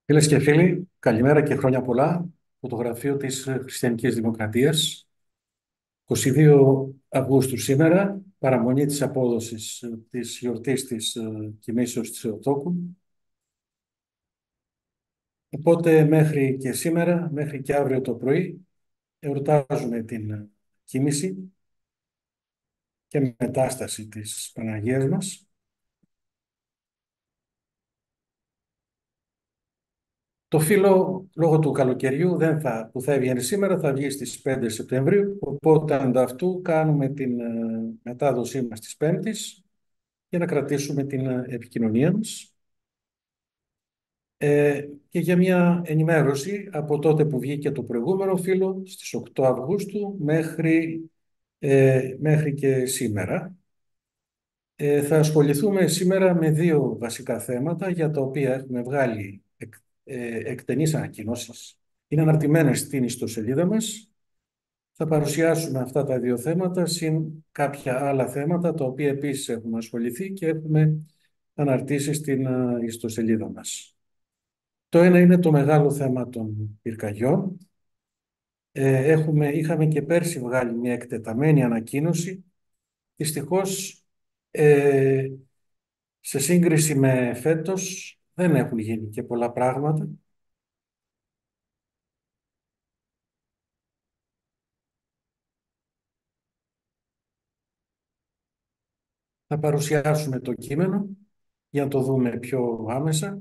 Φίλες και φίλοι, καλημέρα και χρόνια πολλά. Φωτογραφείο της Χριστιανικής Δημοκρατίας. 22 Αυγούστου σήμερα, παραμονή της απόδοσης της γιορτής της Κοιμήσεως της Θεοτόκου. Οπότε μέχρι και σήμερα, μέχρι και αύριο το πρωί, εορτάζουμε την Κοιμήση και Μετάσταση της Παναγίας μας. Το φύλλο, λόγω του καλοκαιριού, που θα έβγαινε σήμερα, θα βγει στις 5 Σεπτεμβρίου, οπότε ανταυτού κάνουμε την μετάδοσή μας της Πέμπτης για να κρατήσουμε την επικοινωνία μας. Και για μια ενημέρωση, από τότε που βγήκε το προηγούμενο φύλλο, στις 8 Αυγούστου, μέχρι και σήμερα. Θα ασχοληθούμε σήμερα με δύο βασικά θέματα, για τα οποία έχουμε βγάλει εκτενείς ανακοινώσεις. Είναι αναρτημένες στην ιστοσελίδα μας. Θα παρουσιάσουμε αυτά τα δύο θέματα, συν κάποια άλλα θέματα, τα οποία επίσης έχουμε ασχοληθεί και έχουμε αναρτήσει στην ιστοσελίδα μας. Το ένα είναι το μεγάλο θέμα των πυρκαγιών. Είχαμε και πέρσι βγάλει μια εκτεταμένη ανακοίνωση. Δυστυχώς, σε σύγκριση με φέτος, δεν έχουν γίνει και πολλά πράγματα. Θα παρουσιάσουμε το κείμενο για να το δούμε πιο άμεσα.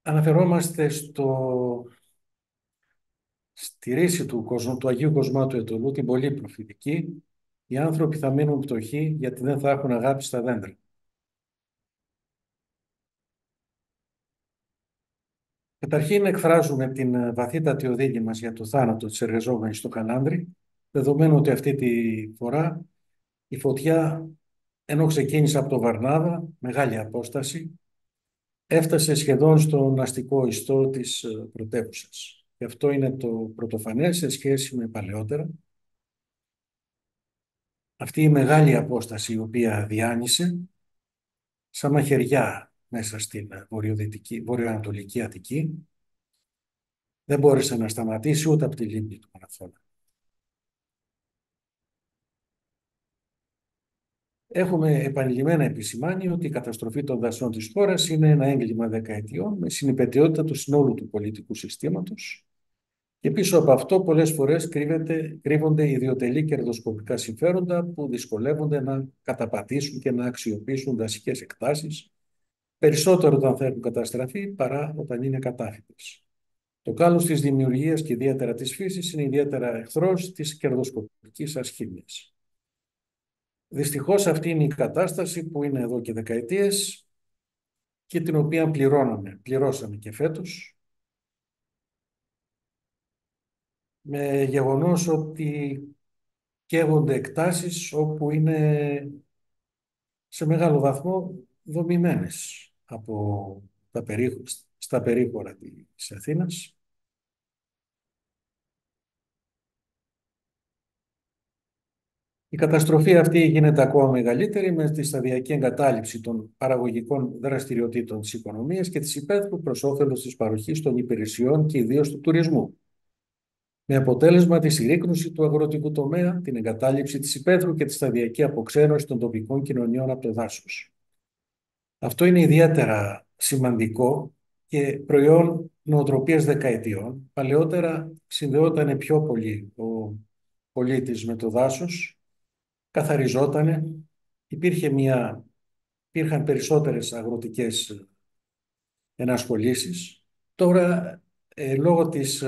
Αναφερόμαστε στη ρίση του Αγίου Κοσμάτου Ετωλού, την πολύ προφητική. Οι άνθρωποι θα μείνουν πτωχοί γιατί δεν θα έχουν αγάπη στα δέντρα. Καταρχήν εκφράζουμε την βαθύτατη οδύνη μας για το θάνατο της εργαζόμενης στο Καλάνδρι, δεδομένου ότι αυτή τη φορά η φωτιά, ενώ ξεκίνησε από το Βαρνάβα, μεγάλη απόσταση, έφτασε σχεδόν στον αστικό ιστό της πρωτεύουσας. Και αυτό είναι το πρωτοφανές σε σχέση με παλαιότερα. Αυτή η μεγάλη απόσταση, η οποία διάνυσε σαν μαχαιριά μέσα στην βορειοανατολική Αττική, δεν μπόρεσε να σταματήσει ούτε από τη λίμνη του Μαραθώνα. Έχουμε επανειλημμένα επισημάνει ότι η καταστροφή των δασών της χώρας είναι ένα έγκλημα δεκαετιών με συνυπετιότητα του συνόλου του πολιτικού συστήματος, και πίσω από αυτό πολλές φορές κρύβονται ιδιωτελή κερδοσκοπικά συμφέροντα που δυσκολεύονται να καταπατήσουν και να αξιοποιήσουν δασικές εκτάσεις, περισσότερο όταν θα έχουν καταστραφεί παρά όταν είναι κατάφυτες. Το κάλος της δημιουργίας και ιδιαίτερα της φύσης είναι ιδιαίτερα εχθρός της κερδοσκοπικής ασχήμιας. Δυστυχώς αυτή είναι η κατάσταση που είναι εδώ και δεκαετίες και την οποία πληρώσαμε και φέτος, με γεγονός ότι καίγονται εκτάσεις όπου είναι σε μεγάλο βαθμό δομημένες στα περίχωρα της Αθήνας. Η καταστροφή αυτή γίνεται ακόμα μεγαλύτερη με τη σταδιακή εγκατάλειψη των παραγωγικών δραστηριοτήτων της οικονομίας και της υπαίθρου προς όφελος της παροχής των υπηρεσιών και ιδίως του τουρισμού, με αποτέλεσμα τη συρρίκνωση του αγροτικού τομέα, την εγκατάλειψη της υπαίθρου και τη σταδιακή αποξένωση των τοπικών κοινωνιών από το δάσος. Αυτό είναι ιδιαίτερα σημαντικό και προϊόν νοοτροπίας δεκαετιών. Παλαιότερα συνδεόταν πιο πολύ ο πολίτης με το δάσος, καθαριζότανε, υπήρχαν περισσότερες αγροτικές ενασχολήσεις. Τώρα, λόγω της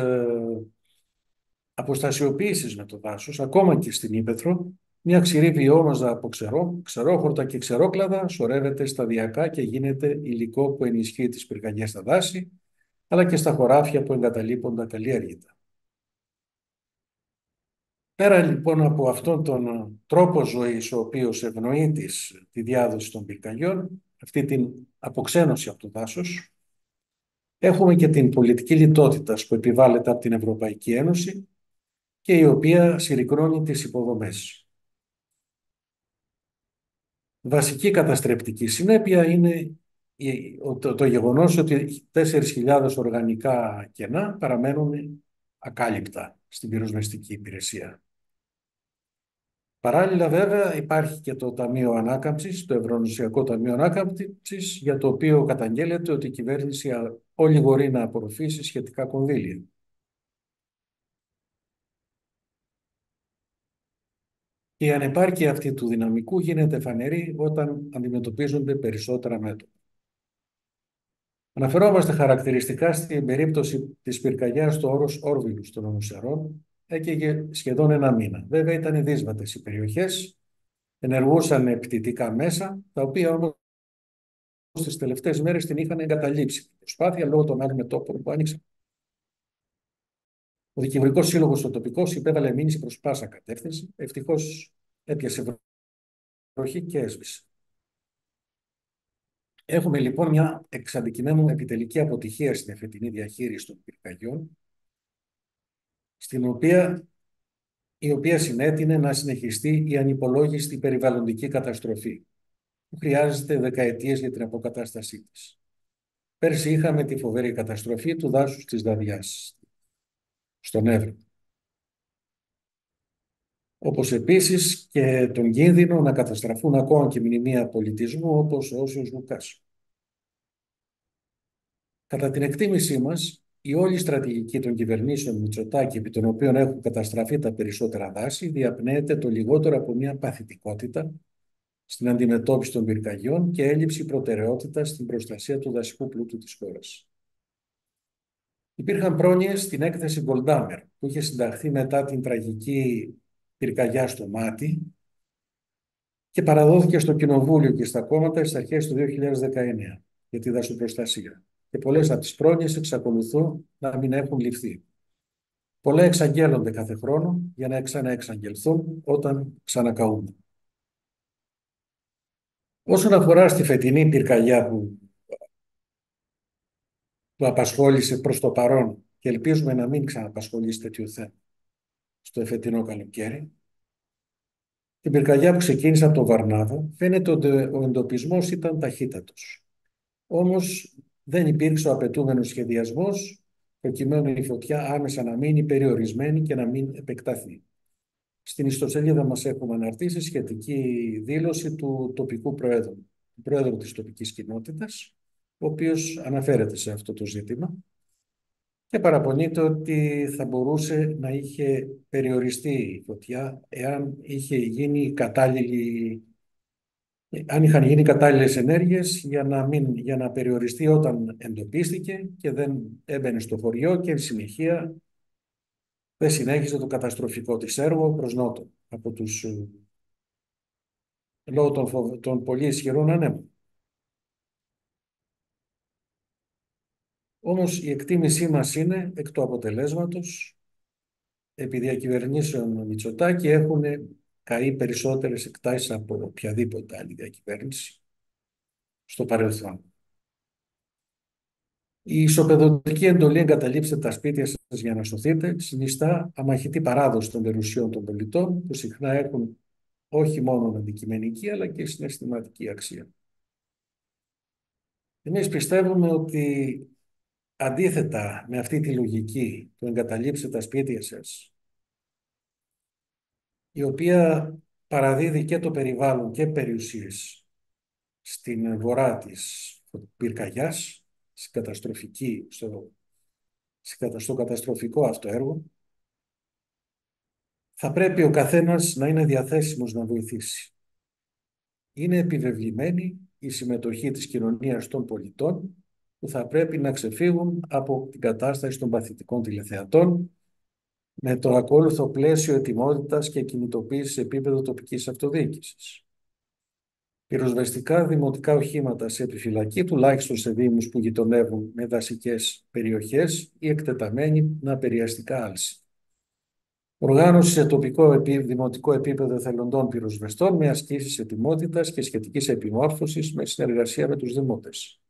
αποστασιοποίησης με το δάσος, ακόμα και στην Ύπαιθρο, μια ξηρή βιόμαζα από ξερόχορτα και ξερόκλαδα σωρεύεται σταδιακά και γίνεται υλικό που ενισχύει τις πυρκαγιές στα δάση, αλλά και στα χωράφια που εγκαταλείπονται ακαλλιέργητα. Πέρα λοιπόν από αυτόν τον τρόπο ζωής, ο οποίος ευνοεί τη διάδοση των πυρκαγιών, αυτή την αποξένωση από το δάσος, έχουμε και την πολιτική λιτότητα που επιβάλλεται από την Ευρωπαϊκή Ένωση και η οποία συρρικνώνει τις υποδομές. Βασική καταστρεπτική συνέπεια είναι το γεγονός ότι 4.000 οργανικά κενά παραμένουν ακάλυπτα στην πυροσβεστική υπηρεσία. Παράλληλα, βέβαια, υπάρχει και το Ταμείο Ανάκαμψης, το Ευρωνοσιακό Ταμείο Ανάκαμψης, για το οποίο καταγγέλλεται ότι η κυβέρνηση ολιγορεί να απορροφήσει σχετικά κονδύλια. Η ανεπάρκεια αυτή του δυναμικού γίνεται φανερή όταν αντιμετωπίζονται περισσότερα μέτωπα. Αναφερόμαστε χαρακτηριστικά στην περίπτωση της πυρκαγιάς του όρους Όρβιλου των Ομοσερών, έκαιγε σχεδόν ένα μήνα. Βέβαια ήταν δύσβατες οι περιοχές, ενεργούσαν πτυτικά μέσα, τα οποία όμως στις τελευταίες μέρες την είχαν εγκαταλείψει. Προσπάθεια λόγω των άλλων μετώπων που άνοιξαν. Ο Δικηγορικός Σύλλογος ο τοπικός υπέβαλε μήνυση προς πάσα κατεύθυνση. Ευτυχώς έπιασε βροχή και έσβησε. Έχουμε λοιπόν μια εξ αντικειμένου επιτελική αποτυχία στην εφετινή διαχείριση των πυρκαγιών, η οποία συνέτεινε να συνεχιστεί η ανυπολόγιστη περιβαλλοντική καταστροφή, που χρειάζεται δεκαετίες για την αποκατάστασή της. Πέρσι είχαμε τη φοβερή καταστροφή του δάσους της Δαδιάς, στον Εύρο. Όπως επίσης και τον κίνδυνο να καταστραφούν ακόμα και μνημεία πολιτισμού όπως ο Όσιος Λουκάς. Κατά την εκτίμησή μας, η όλη στρατηγική των κυβερνήσεων Μητσοτάκη, επί των οποίων έχουν καταστραφεί τα περισσότερα δάση, διαπνέεται το λιγότερο από μια παθητικότητα στην αντιμετώπιση των πυρκαγιών και έλλειψη προτεραιότητας στην προστασία του δασικού πλούτου της χώρας. Υπήρχαν πρόνοιες στην έκθεση Goldhammer, που είχε συνταχθεί μετά την τραγική πυρκαγιά στο Μάτι και παραδόθηκε στο Κοινοβούλιο και στα κόμματα στις αρχές του 2019 για τη δασοπροστασία. Και πολλές από τις πρόνοιες εξακολουθούν να μην έχουν ληφθεί. Πολλά εξαγγέλλονται κάθε χρόνο για να ξαναεξαγγελθούν όταν ξανακαούν. Όσον αφορά στη φετινή πυρκαγιά που απασχόλησε προς το παρόν και ελπίζουμε να μην ξαναπασχολήσει τέτοιο θέμα στο εφετινό καλοκαίρι, την πυρκαγιά που ξεκίνησε από το Βαρνάβο, φαίνεται ότι ο εντοπισμός ήταν ταχύτατος. Όμως δεν υπήρξε ο απαιτούμενος σχεδιασμός προκειμένου η φωτιά άμεσα να μείνει περιορισμένη και να μην επεκταθεί. Στην ιστοσελίδα μας έχουμε αναρτήσει σχετική δήλωση του τοπικού προέδρου, του πρόεδρου της τοπικής κοινότητας, ο οποίος αναφέρεται σε αυτό το ζήτημα και παραπονείται ότι θα μπορούσε να είχε περιοριστεί η φωτιά εάν αν είχαν γίνει κατάλληλες ενέργειες για να περιοριστεί όταν εντοπίστηκε και δεν έμπαινε στο χωριό και εν συνεχεία δεν συνέχιζε το καταστροφικό της έργο προς νότο λόγω των πολύ ισχυρών ανέμων. Όμως η εκτίμησή μας είναι εκ του αποτελέσματος, επί διακυβερνήσεων Μητσοτάκη έχουν καεί περισσότερες εκτάσεις από οποιαδήποτε άλλη διακυβέρνηση στο παρελθόν. Η ισοπεδωτική εντολή «Εγκαταλείψτε τα σπίτια σας για να σωθείτε» συνιστά αμαχητή παράδοση των περιουσιών των πολιτών που συχνά έχουν όχι μόνο αντικειμενική αλλά και συναισθηματική αξία. Εμείς πιστεύουμε ότι αντίθετα με αυτή τη λογική του «Εγκαταλείψτε τα σπίτια σας», η οποία παραδίδει και το περιβάλλον και περιουσίες στην βορρά της πυρκαγιάς, στο καταστροφικό αυτό έργο, θα πρέπει ο καθένας να είναι διαθέσιμος να βοηθήσει. Είναι επιβεβλημένη η συμμετοχή της κοινωνίας των πολιτών που θα πρέπει να ξεφύγουν από την κατάσταση των παθητικών τηλεθεατών με το ακόλουθο πλαίσιο ετοιμότητας και κινητοποίησης σε επίπεδο τοπικής αυτοδιοίκησης. Πυροσβεστικά δημοτικά οχήματα σε επιφυλακή, τουλάχιστον σε δήμους που γειτονεύουν με δασικές περιοχές ή εκτεταμένοι με απεριαστικά άλση. Οργάνωση σε τοπικό δημοτικό επίπεδο εθελοντών πυροσβεστών με ασκήσεις ετοιμότητας και σχετικής επιμόρφωσης με συνεργασία με τους δημότες.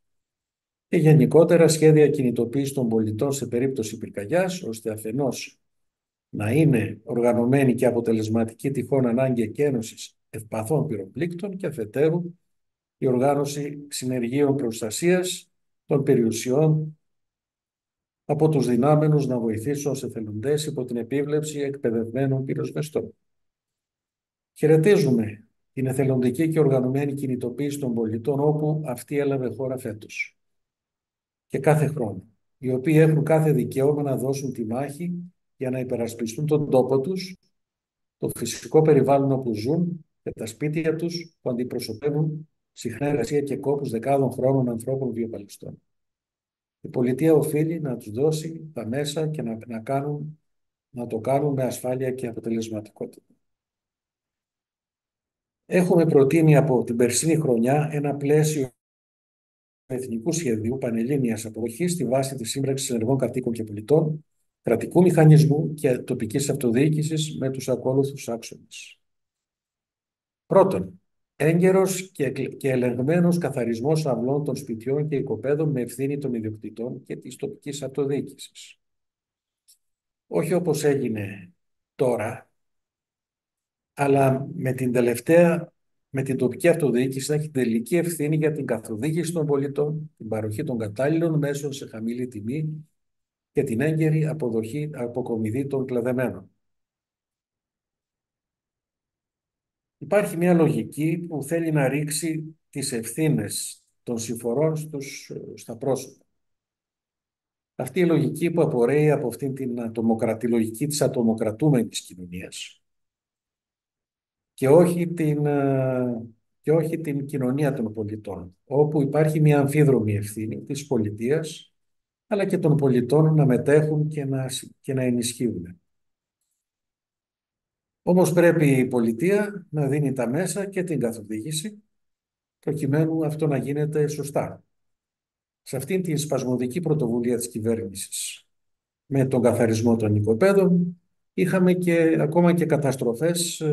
Και γενικότερα σχέδια κινητοποίησης των πολιτών σε περίπτωση πυρκαγιάς, ώστε αφενός να είναι οργανωμένη και αποτελεσματική τυχόν ανάγκη εκένωσης ευπαθών πυροπλήκτων και αφετέρου η οργάνωση συνεργείων προστασίας των περιουσιών από τους δυνάμενους να βοηθήσουν ως εθελοντές υπό την επίβλεψη εκπαιδευμένων πυροσβεστών. Χαιρετίζουμε την εθελοντική και οργανωμένη κινητοποίηση των πολιτών όπου αυτή έλαβε χώρα φέτος και κάθε χρόνο, οι οποίοι έχουν κάθε δικαίωμα να δώσουν τη μάχη για να υπερασπιστούν τον τόπο τους, το φυσικό περιβάλλον όπου ζουν και τα σπίτια τους που αντιπροσωπεύουν συχνά εργασία και κόπους δεκάδων χρόνων ανθρώπων βιοπαλιστών. Η πολιτεία οφείλει να τους δώσει τα μέσα και να το κάνουν με ασφάλεια και αποτελεσματικότητα. Έχουμε προτείνει από την περσινή χρονιά ένα πλαίσιο εθνικού σχεδίου πανελλήνιας αποδοχής στη βάση της σύμπραξης ενεργών κατοίκων και πολιτών, κρατικού μηχανισμού και τοπικής αυτοδιοίκησης με τους ακόλουθους άξονες. Πρώτον, έγκαιρος και ελεγμένος καθαρισμός αυλών των σπιτιών και οικοπαίδων με ευθύνη των ιδιοκτητών και της τοπικής αυτοδιοίκησης. Όχι όπως έγινε τώρα, αλλά με την τοπική αυτοδιοίκηση να έχει τελική ευθύνη για την καθοδήγηση των πολιτών, την παροχή των κατάλληλων μέσων σε χαμηλή τιμή και την έγκαιρη αποκομιδή των κλαδεμένων. Υπάρχει μια λογική που θέλει να ρίξει τις ευθύνες των συμφορών στα πρόσωπα. Αυτή η λογική που απορρέει από αυτήν την λογική της ατομοκρατούμενης κοινωνίας και όχι την κοινωνία των πολιτών, όπου υπάρχει μια αμφίδρομη ευθύνη της πολιτείας, αλλά και των πολιτών να μετέχουν και να ενισχύουν. Όμως πρέπει η πολιτεία να δίνει τα μέσα και την καθοδήγηση, προκειμένου αυτό να γίνεται σωστά. Σε αυτήν την σπασμωδική πρωτοβουλία της κυβέρνησης, με τον καθαρισμό των οικοπαίδων, είχαμε ακόμα και καταστροφές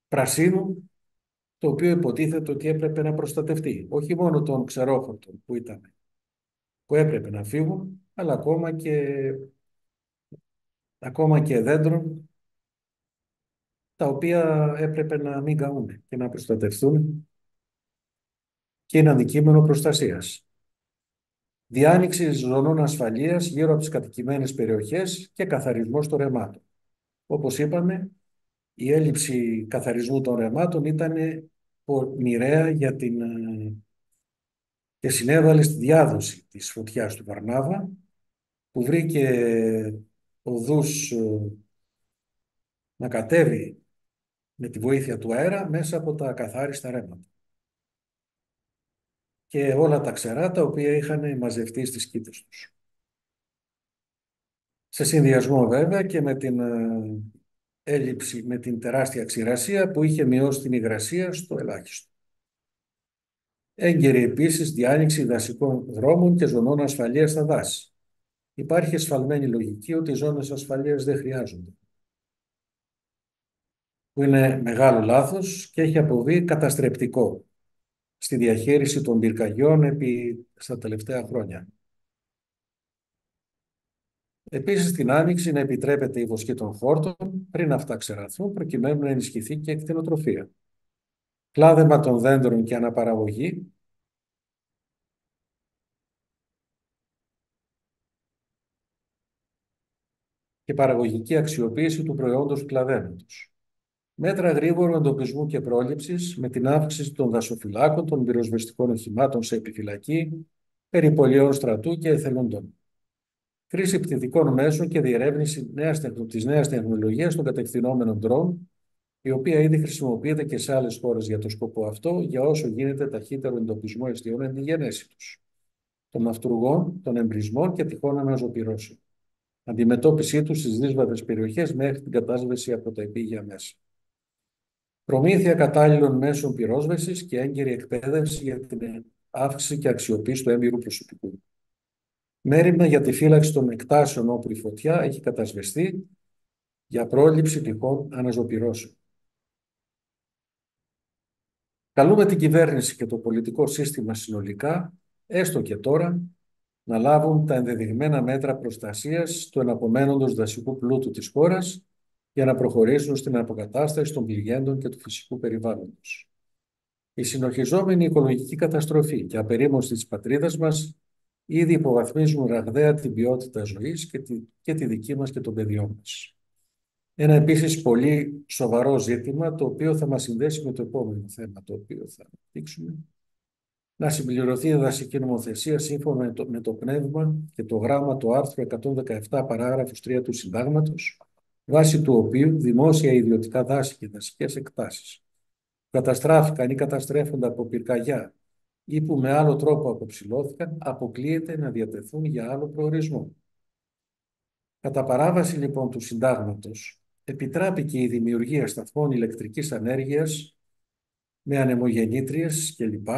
πρασίνου, το οποίο υποτίθεται ότι έπρεπε να προστατευτεί. Όχι μόνο των ξερόχορτων που έπρεπε να φύγουν, αλλά ακόμα και δέντρων, τα οποία έπρεπε να μην καούν και να προστατευτούν και είναι αντικείμενο προστασίας. Διάνοιξη ζωνών ασφαλείας γύρω από τις κατοικημένες περιοχές και καθαρισμός των ρεμάτων. Όπως είπαμε, η έλλειψη καθαρισμού των ρεμάτων ήταν μοιραία και συνέβαλε στη διάδοση της φωτιάς του Βαρνάβα, που βρήκε οδούς να κατέβει με τη βοήθεια του αέρα μέσα από τα ακαθάριστα ρέματα και όλα τα ξερά τα οποία είχαν μαζευτεί στις κήτες τους. Σε συνδυασμό βέβαια και με την έλλειψη, με την τεράστια ξηρασία που είχε μειώσει την υγρασία στο ελάχιστο. Έγκαιρη επίσης διάνοιξη δασικών δρόμων και ζωνών ασφαλείας στα δάση. Υπάρχει εσφαλμένη λογική ότι οι ζώνες ασφαλείας δεν χρειάζονται, που είναι μεγάλο λάθος και έχει αποβεί καταστρεπτικό στη διαχείριση των πυρκαγιών στα τελευταία χρόνια. Επίσης, στην άνοιξη να επιτρέπεται η βοσκή των χόρτων πριν αυτά ξεραθούν, προκειμένου να ενισχυθεί και η κτηνοτροφία. Κλάδεμα των δέντρων και αναπαραγωγή και παραγωγική αξιοποίηση του προϊόντος του κλαδέματος. Μέτρα γρήγορου εντοπισμού και πρόληψης με την αύξηση των δασοφυλάκων, των πυροσβεστικών οχημάτων σε επιφυλακή, περιπολιών στρατού και εθελοντών. Χρήση πτυτικών μέσων και διερεύνηση της νέας τεχνολογίας των κατευθυνόμενων drone, η οποία ήδη χρησιμοποιείται και σε άλλες χώρες για το σκοπό αυτό, για όσο γίνεται ταχύτερο εντοπισμό αιστείων εν τη γενέση τους, των αυτούργων, των εμπρισμών και τυχόν αναζωπυρώσεων. Αντιμετώπιση τους στις δύσβατες περιοχές μέχρι την κατάσβεση από τα επίγεια μέσα. Προμήθεια κατάλληλων μέσων πυρόσβεσης και έγκαιρη εκπαίδευση για την αύξηση και αξιοποίηση του έμπειρου προσωπικού. Μέριμνα για τη φύλαξη των εκτάσεων όπου η φωτιά έχει κατασβεστεί για πρόληψη τυχόν αναζωπυρώσεων. Καλούμε την κυβέρνηση και το πολιτικό σύστημα συνολικά, έστω και τώρα, να λάβουν τα ενδεδειγμένα μέτρα προστασίας του εναπομένοντος δασικού πλούτου της χώρας για να προχωρήσουν στην αποκατάσταση των πληγέντων και του φυσικού περιβάλλοντος. Η συνοχιζόμενη οικολογική καταστροφή και απερίμωση της πατρίδας μας ήδη υποβαθμίζουν ραγδαία την ποιότητα ζωής και τη δική μας και των παιδιών μας. Ένα επίσης πολύ σοβαρό ζήτημα, το οποίο θα μας συνδέσει με το επόμενο θέμα το οποίο θα δείξουμε, να συμπληρωθεί η δασική νομοθεσία σύμφωνα με το πνεύμα και το γράμμα του άρθρου 117 παράγραφος 3 του Συντάγματος, βάσει του οποίου δημόσια ιδιωτικά δάση και δασικές εκτάσεις που καταστράφηκαν ή καταστρέφονται από πυρκαγιά ή που με άλλο τρόπο αποψηλώθηκαν, αποκλείεται να διατεθούν για άλλο προορισμό. Κατά παράβαση λοιπόν του Συντάγματος, επιτράπηκε η δημιουργία σταθμών ηλεκτρικής ενέργειας με ανεμογεννήτριες κλπ.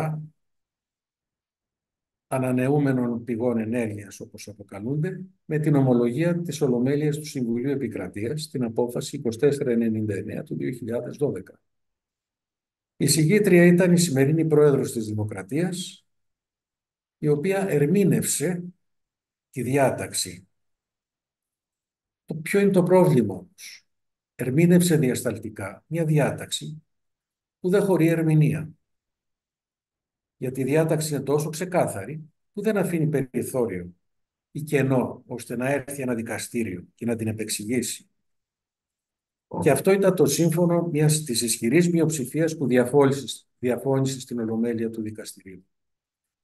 Ανανεούμενων πηγών ενέργειας, όπως αποκαλούνται, με την ομολογία της Ολομέλειας του Συμβουλίου Επικρατείας, την απόφαση 2499 του 2012. Η συγγήτρια ήταν η σημερινή πρόεδρος της Δημοκρατίας, η οποία ερμήνευσε τη διάταξη. Ποιο είναι το πρόβλημα όμως? Ερμήνευσε διασταλτικά μια διάταξη που δεν χωρεί ερμηνεία. Γιατί η διάταξη είναι τόσο ξεκάθαρη που δεν αφήνει περιθώριο ή κενό ώστε να έρθει ένα δικαστήριο και να την επεξηγήσει. Και αυτό ήταν το σύμφωνο μιας της ισχυρής μειοψηφίας που διαφώνησε στην Ολομέλεια του δικαστηρίου.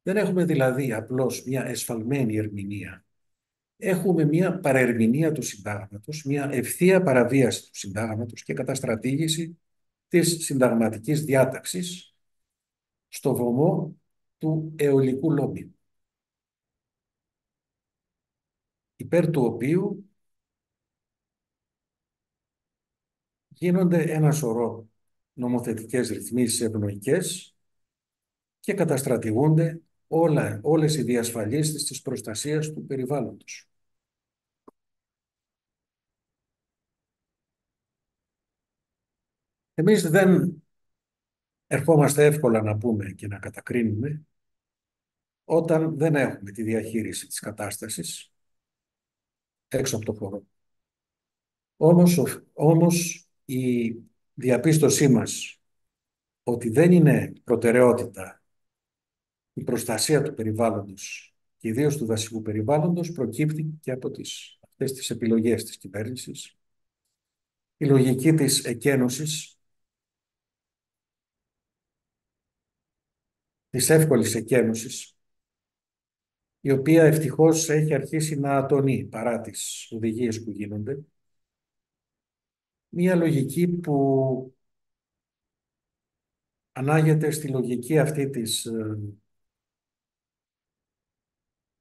Δεν έχουμε δηλαδή απλώς μια εσφαλμένη ερμηνεία. Έχουμε μια παρερμηνεία του Συντάγματος, μια ευθεία παραβίαση του Συντάγματος και καταστρατήγηση της συνταγματικής διάταξης στο βωμό του αιωλικού λόμπι, υπέρ του οποίου γίνονται ένα σωρό νομοθετικές ρυθμίσεις ευνοϊκές και καταστρατηγούνται όλες οι διασφαλίσεις της προστασίας του περιβάλλοντος. Εμείς δεν ερχόμαστε εύκολα να πούμε και να κατακρίνουμε όταν δεν έχουμε τη διαχείριση της κατάστασης έξω από το χώρο. Όμως η διαπίστωσή μας ότι δεν είναι προτεραιότητα η προστασία του περιβάλλοντος και ιδίως του δασικού περιβάλλοντος προκύπτει και από αυτές τις επιλογές της κυβέρνησης. Η λογική της εκένωσης, της εύκολης εκένωσης, η οποία ευτυχώς έχει αρχίσει να ατονεί παρά τις οδηγίες που γίνονται. Μία λογική που ανάγεται στη λογική αυτή της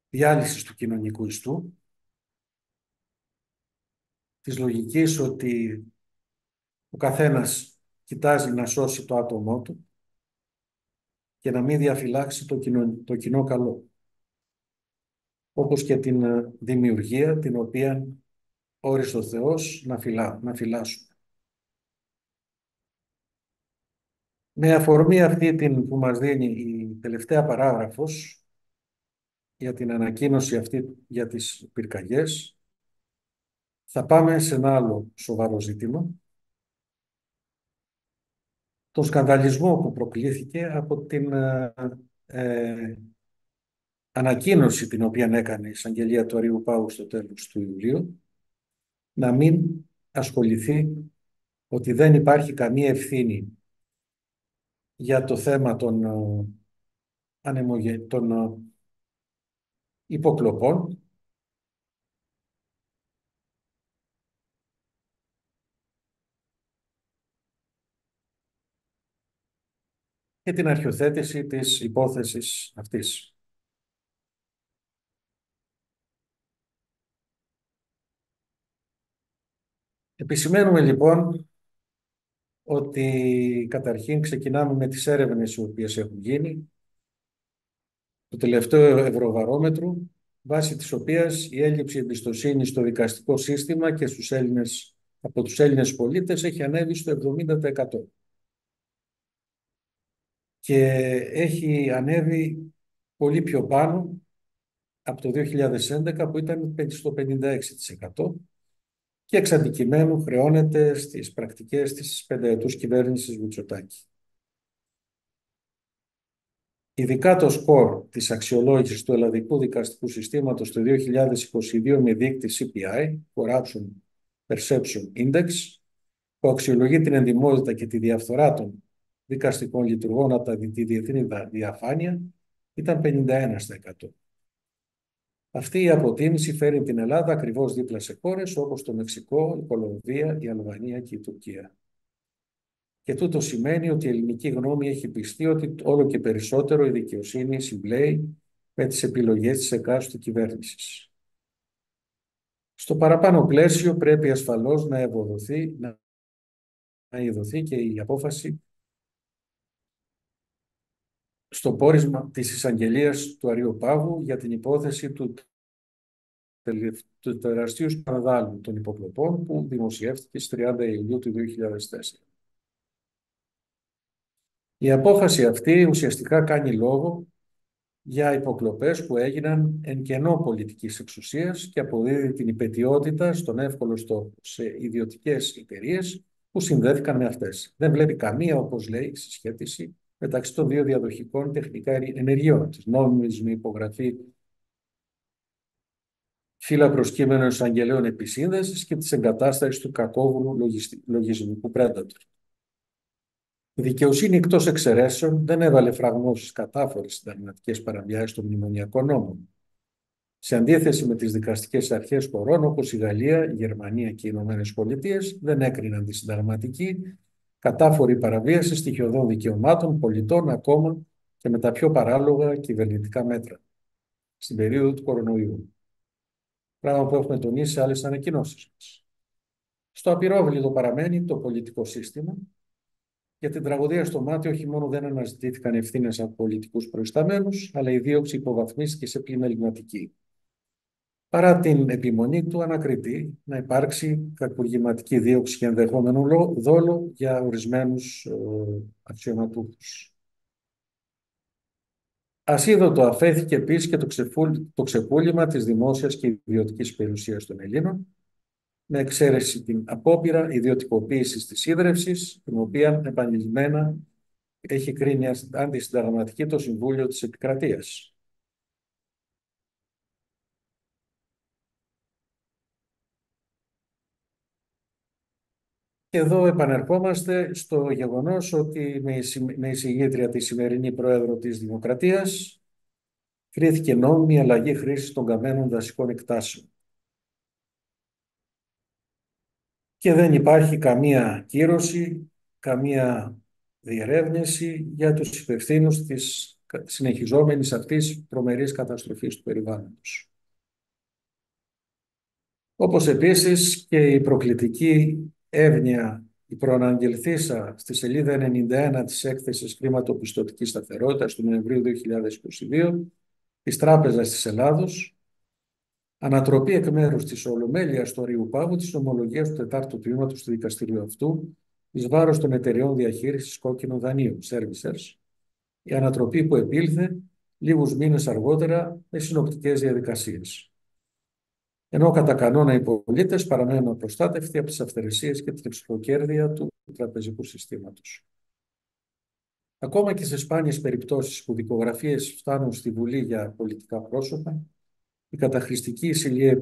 διάλυσης του κοινωνικού ιστού, της λογικής ότι ο καθένας κοιτάζει να σώσει το άτομό του και να μην διαφυλάξει το κοινό καλό. Όπως και την δημιουργία την οποία όρισε ο Θεός να φυλάσσουμε. Με αφορμή αυτή που μας δίνει η τελευταία παράγραφος για την ανακοίνωση αυτή για τις πυρκαγιές, θα πάμε σε ένα άλλο σοβαρό ζήτημα, τον σκανδαλισμό που προκλήθηκε από την ανακοίνωση την οποία έκανε η εισαγγελία του Αρείου Πάγου στο τέλος του Ιουλίου, να μην ασχοληθεί ότι δεν υπάρχει καμία ευθύνη για το θέμα των υποκλοπών και την αρχιοθέτηση της υπόθεσης αυτής. Επισημαίνουμε λοιπόν ότι καταρχήν ξεκινάμε με τις έρευνες οι οποίες έχουν γίνει. Το τελευταίο Ευρωβαρόμετρο, βάσει της οποίας η έλλειψη εμπιστοσύνης στο δικαστικό σύστημα και από τους Έλληνες πολίτες έχει ανέβει στο 70%. Και έχει ανέβει πολύ πιο πάνω από το 2011 που ήταν στο 56%. Και εξ αντικειμένου χρεώνεται στις πρακτικές της πενταετούς κυβέρνησης Μητσοτάκη. Ειδικά το σκορ της αξιολόγησης του ελλαδικού δικαστικού συστήματος το 2022 με δείκτη CPI, Corruption Perception Index, που αξιολογεί την εντιμότητα και τη διαφθορά των δικαστικών λειτουργών από τη διεθνή διαφάνεια, ήταν 51%. Αυτή η αποτίμηση φέρει την Ελλάδα ακριβώς δίπλα σε χώρες όπως το Μεξικό, η Κολομβία, η Αλβανία και η Τουρκία. Και τούτο σημαίνει ότι η ελληνική γνώμη έχει πιστεί ότι όλο και περισσότερο η δικαιοσύνη συμπλέει με τις επιλογές της εκάστοτε κυβέρνησης. Στο παραπάνω πλαίσιο πρέπει ασφαλώς να ειδωθεί και η απόφαση στο πόρισμα της εισαγγελίας του Αρείου Πάγου για την υπόθεση του τεραστίου σκανδάλου των υποκλοπών που δημοσιεύτηκε στις 30 Ιουλίου του 2004. Η απόφαση αυτή ουσιαστικά κάνει λόγο για υποκλοπές που έγιναν εν κενό πολιτικής εξουσίας και αποδίδει την υπαιτιότητα στον εύκολο στόχο σε ιδιωτικές εταιρείες που συνδέθηκαν με αυτές. Δεν βλέπει καμία, όπως λέει, συσχέτιση μεταξύ των δύο διαδοχικών τεχνικά ενεργειών, της νόμιμης με υπογραφή φύλλα προσκύμενων εισαγγελέων επισύνδεσης και της εγκατάστασης του κακόβουλου λογισμικού Predator. Η δικαιοσύνη εκτός εξαιρέσεων δεν έβαλε φραγμό στις κατάφορες συνταγματικές παραβιάσεις των μνημονιακών νόμων. Σε αντίθεση με τις δικαστικές αρχές χωρών όπως η Γαλλία, η Γερμανία και οι Ηνωμένες Πολιτείες, δεν έκριναν τη συνταγματική κατάφορη παραβίαση στοιχειωδών δικαιωμάτων πολιτών ακόμα και με τα πιο παράλογα κυβερνητικά μέτρα στην περίοδο του κορονοϊού. Πράγμα που έχουμε τονίσει σε άλλες ανακοινώσεις μας. Στο απειρόβλητο παραμένει το πολιτικό σύστημα. Για την τραγωδία στο Μάτι όχι μόνο δεν αναζητήθηκαν ευθύνες από πολιτικούς προϊσταμένους, αλλά η δίωξη υποβαθμίστηκε σε πλήν εγκληματική. Παρά την επιμονή του ανακριτή να υπάρξει κακουργηματική δίωξη και ενδεχόμενο δόλο για ορισμένους αξιωματούχους. Ασίδωτο αφέθηκε επίσης και το ξεπούλημα της δημόσιας και ιδιωτικής περιουσίας των Ελλήνων, με εξαίρεση την απόπειρα ιδιωτικοποίησης της ίδρευσης, την οποία επανειλημμένα έχει κρίνει αντισυνταγματική το Συμβούλιο της Επικρατείας. Και εδώ επανερχόμαστε στο γεγονός ότι με εισηγήτρια τη σημερινή Πρόεδρο της Δημοκρατίας κρίθηκε νόμιμη αλλαγή χρήσης των καμένων δασικών εκτάσεων. Και δεν υπάρχει καμία κύρωση, καμία διερεύνηση για τους υπευθύνους της συνεχιζόμενης αυτής τρομερής καταστροφής του περιβάλλοντος. Όπως επίσης και η προκλητική εύνοια, η προαναγγελθήσα στη σελίδα 91 της έκθεσης Χρηματοπιστωτικής Σταθερότητας του Νοεμβρίου 2022 της Τράπεζας της Ελλάδος, ανατροπή εκ μέρους της Ολομέλειας του Αρείου Πάγου της νομολογίας του τετάρτου τμήματος του δικαστηρίου αυτού εις βάρος των εταιρεών διαχείρισης κόκκινων δανείων, servicers, η ανατροπή που επήλθε λίγους μήνες αργότερα με συνοπτικές διαδικασίες. Ενώ κατά κανόνα οι πολίτες παραμένουν απροστάτευτοι από τις αυθαιρεσίες και την εξοχοκέρδεια του τραπεζικού συστήματος. Ακόμα και σε σπάνιες περιπτώσεις που δικογραφίες φτάνουν στη Βουλή για πολιτικά πρόσωπα, η καταχρηστική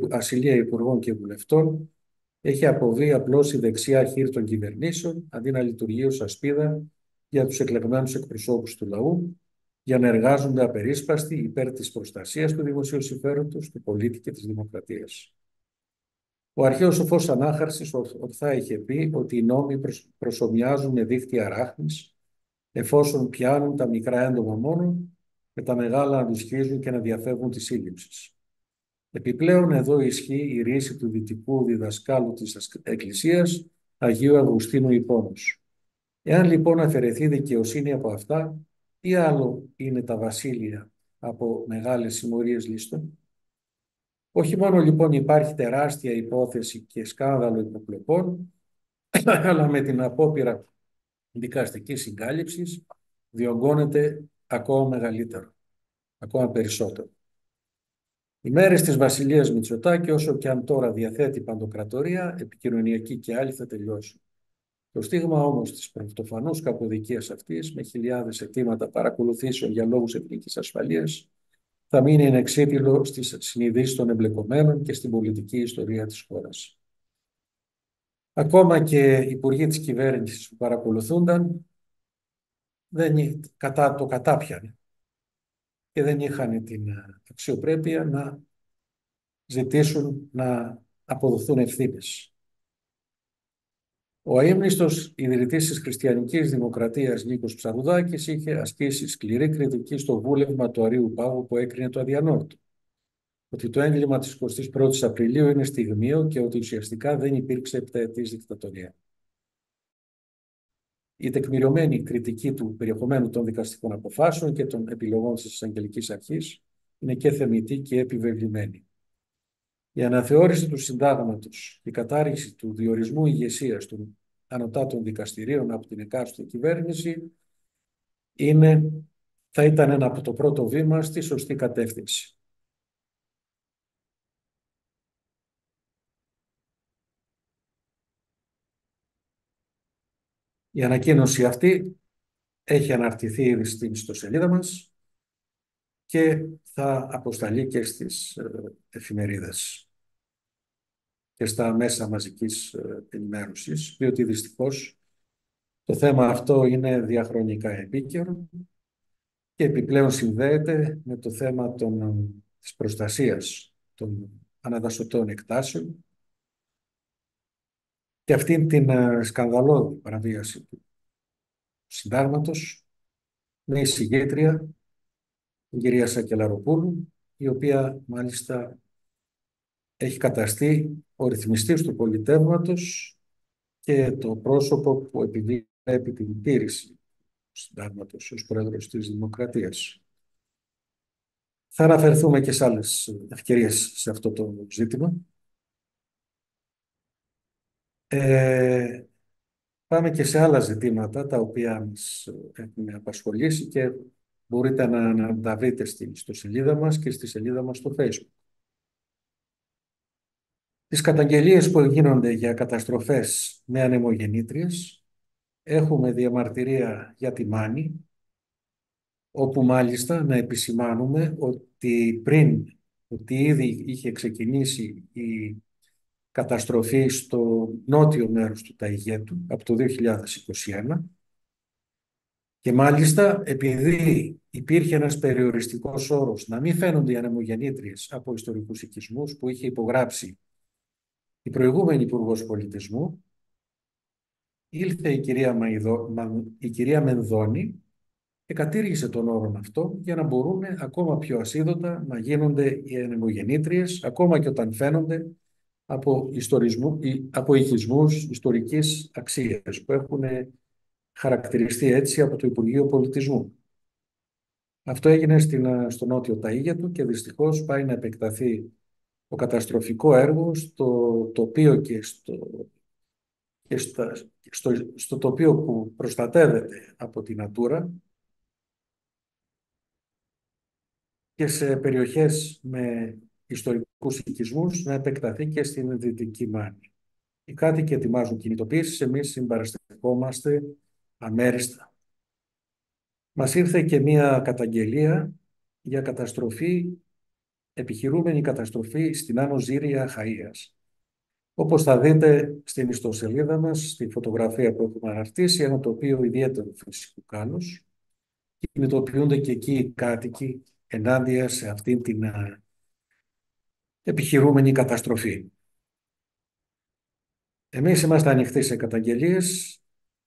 ασυλία υπουργών και βουλευτών έχει αποβεί απλώς η δεξιά χείρ των κυβερνήσεων, αντί να λειτουργεί ως ασπίδα για τους εκλεγμένους εκπροσώπους του λαού, για να εργάζονται απερίσπαστοι υπέρ της προστασίας του δημοσίου συμφέροντος, του πολίτη και της δημοκρατίας. Ο αρχαίος σοφός Ανάχαρσης ορθά είχε πει ότι οι νόμοι προσομοιάζουν με δίχτυα αράχνης, εφόσον πιάνουν τα μικρά έντομα μόνο, με τα μεγάλα να τους χύζουν και να διαφεύγουν τη σύλληψη. Επιπλέον εδώ ισχύει η ρίση του δυτικού διδασκάλου της Εκκλησίας, Αγίου Αυγουστίνου Ιππώνους. Εάν λοιπόν αφαιρεθεί δικαιοσύνη από αυτά, τι άλλο είναι τα βασίλεια από μεγάλες συμμορίες λίστων? Όχι μόνο λοιπόν υπάρχει τεράστια υπόθεση και σκάνδαλο υποκλοπών, αλλά με την απόπειρα δικαστικής συγκάλυψης διωγγώνεται ακόμα μεγαλύτερο, ακόμα περισσότερο. Οι μέρες της βασιλείας Μητσοτάκη, όσο και αν τώρα διαθέτει παντοκρατορία, επικοινωνιακή και άλλη, θα τελειώσουν. Το στίγμα όμως της πρωτοφανούς κακοδικίας αυτής, με χιλιάδες αιτήματα παρακολουθήσεων για λόγους εθνικής ασφαλείας, θα μείνει ενεξίτηλο στις συνειδήσεις των εμπλεκομένων και στην πολιτική ιστορία της χώρας. Ακόμα και οι υπουργοί της κυβέρνησης που παρακολουθούνταν το κατάπιανε και δεν είχαν την αξιοπρέπεια να ζητήσουν να αποδοθούν ευθύνες. Ο αείμνηστος ιδρυτής της Χριστιανικής Δημοκρατίας Νίκος Ψαρουδάκης είχε ασκήσει σκληρή κριτική στο βούλευμα του Αρείου Πάγου που έκρινε το αδιανόητο. Ότι το έγκλημα της 21ης Απριλίου είναι στιγμίο και ότι ουσιαστικά δεν υπήρξε επταετής δικτατορία. Η τεκμηριωμένη κριτική του περιεχομένου των δικαστικών αποφάσεων και των επιλογών της Εισαγγελικής Αρχής είναι και θεμιτή και επιβεβλημένη. Η αναθεώρηση του συντάγματος, η κατάργηση του διορισμού ηγεσίας των ανωτάτων δικαστηρίων από την εκάστοτε κυβέρνηση θα ήταν ένα από το πρώτο βήμα στη σωστή κατεύθυνση. Η ανακοίνωση αυτή έχει αναρτηθεί ήδη στην ιστοσελίδα μας και θα αποσταλεί και στις εφημερίδες και στα μέσα μαζικής ενημέρωσης, διότι δυστυχώς το θέμα αυτό είναι διαχρονικά επίκαιρο και επιπλέον συνδέεται με το θέμα της προστασίας των αναδασωτών εκτάσεων και αυτήν την σκανδαλώδη παραβίαση του συντάγματος με εισηγήτρια την κυρία Σακελαροπούλου, η οποία μάλιστα έχει καταστεί ο ρυθμιστής του πολιτεύματος και το πρόσωπο που επιβλέπει την τήρηση του συντάγματος ως πρόεδρος της Δημοκρατίας. Θα αναφερθούμε και σε άλλες ευκαιρίες σε αυτό το ζήτημα. Πάμε και σε άλλα ζητήματα τα οποία μας έχουν απασχολήσει και μπορείτε να τα βρείτε στην ιστοσελίδα μας και στη σελίδα μας στο Facebook. Τις καταγγελίες που γίνονται για καταστροφές με ανεμογεννήτριες, έχουμε διαμαρτυρία για τη Μάνη, όπου μάλιστα να επισημάνουμε ότι ήδη είχε ξεκινήσει η καταστροφή στο νότιο μέρος του Ταϊγέτου από το 2021 και μάλιστα επειδή υπήρχε ένας περιοριστικός όρος να μην φαίνονται οι ανεμογεννήτριες από ιστορικούς οικισμούς που είχε υπογράψει η προηγούμενη Υπουργός Πολιτισμού, ήλθε η κυρία Μενδώνη και κατήργησε τον όρο αυτό για να μπορούν ακόμα πιο ασίδωτα να γίνονται οι ανεμογεννήτριες, ακόμα και όταν φαίνονται από οικισμούς ιστορικής αξίας που έχουν χαρακτηριστεί έτσι από το Υπουργείο Πολιτισμού. Αυτό έγινε στο νότιο Ταΐγετο και δυστυχώς πάει να επεκταθεί το καταστροφικό έργο στο τοπίο στο τοπίο που προστατεύεται από την Natura και σε περιοχές με ιστορικούς οικισμούς να επεκταθεί και στην Δυτική Μάνη. Οι κάτοικοι ετοιμάζουν κινητοποίησεις, εμείς συμπαραστεκόμαστε αμέριστα. Μας ήρθε και μία καταγγελία για επιχειρούμενη καταστροφή στην Άνω Ζήρια Αχαΐας. Όπως θα δείτε στην ιστοσελίδα μας, στη φωτογραφία που έχουμε αναρτήσει, ένα τοπίο ιδιαίτερου φυσικού κάλους. Κινητοποιούνται και εκεί οι κάτοικοι ενάντια σε αυτήν την επιχειρούμενη καταστροφή. Εμείς είμαστε ανοιχτοί σε καταγγελίες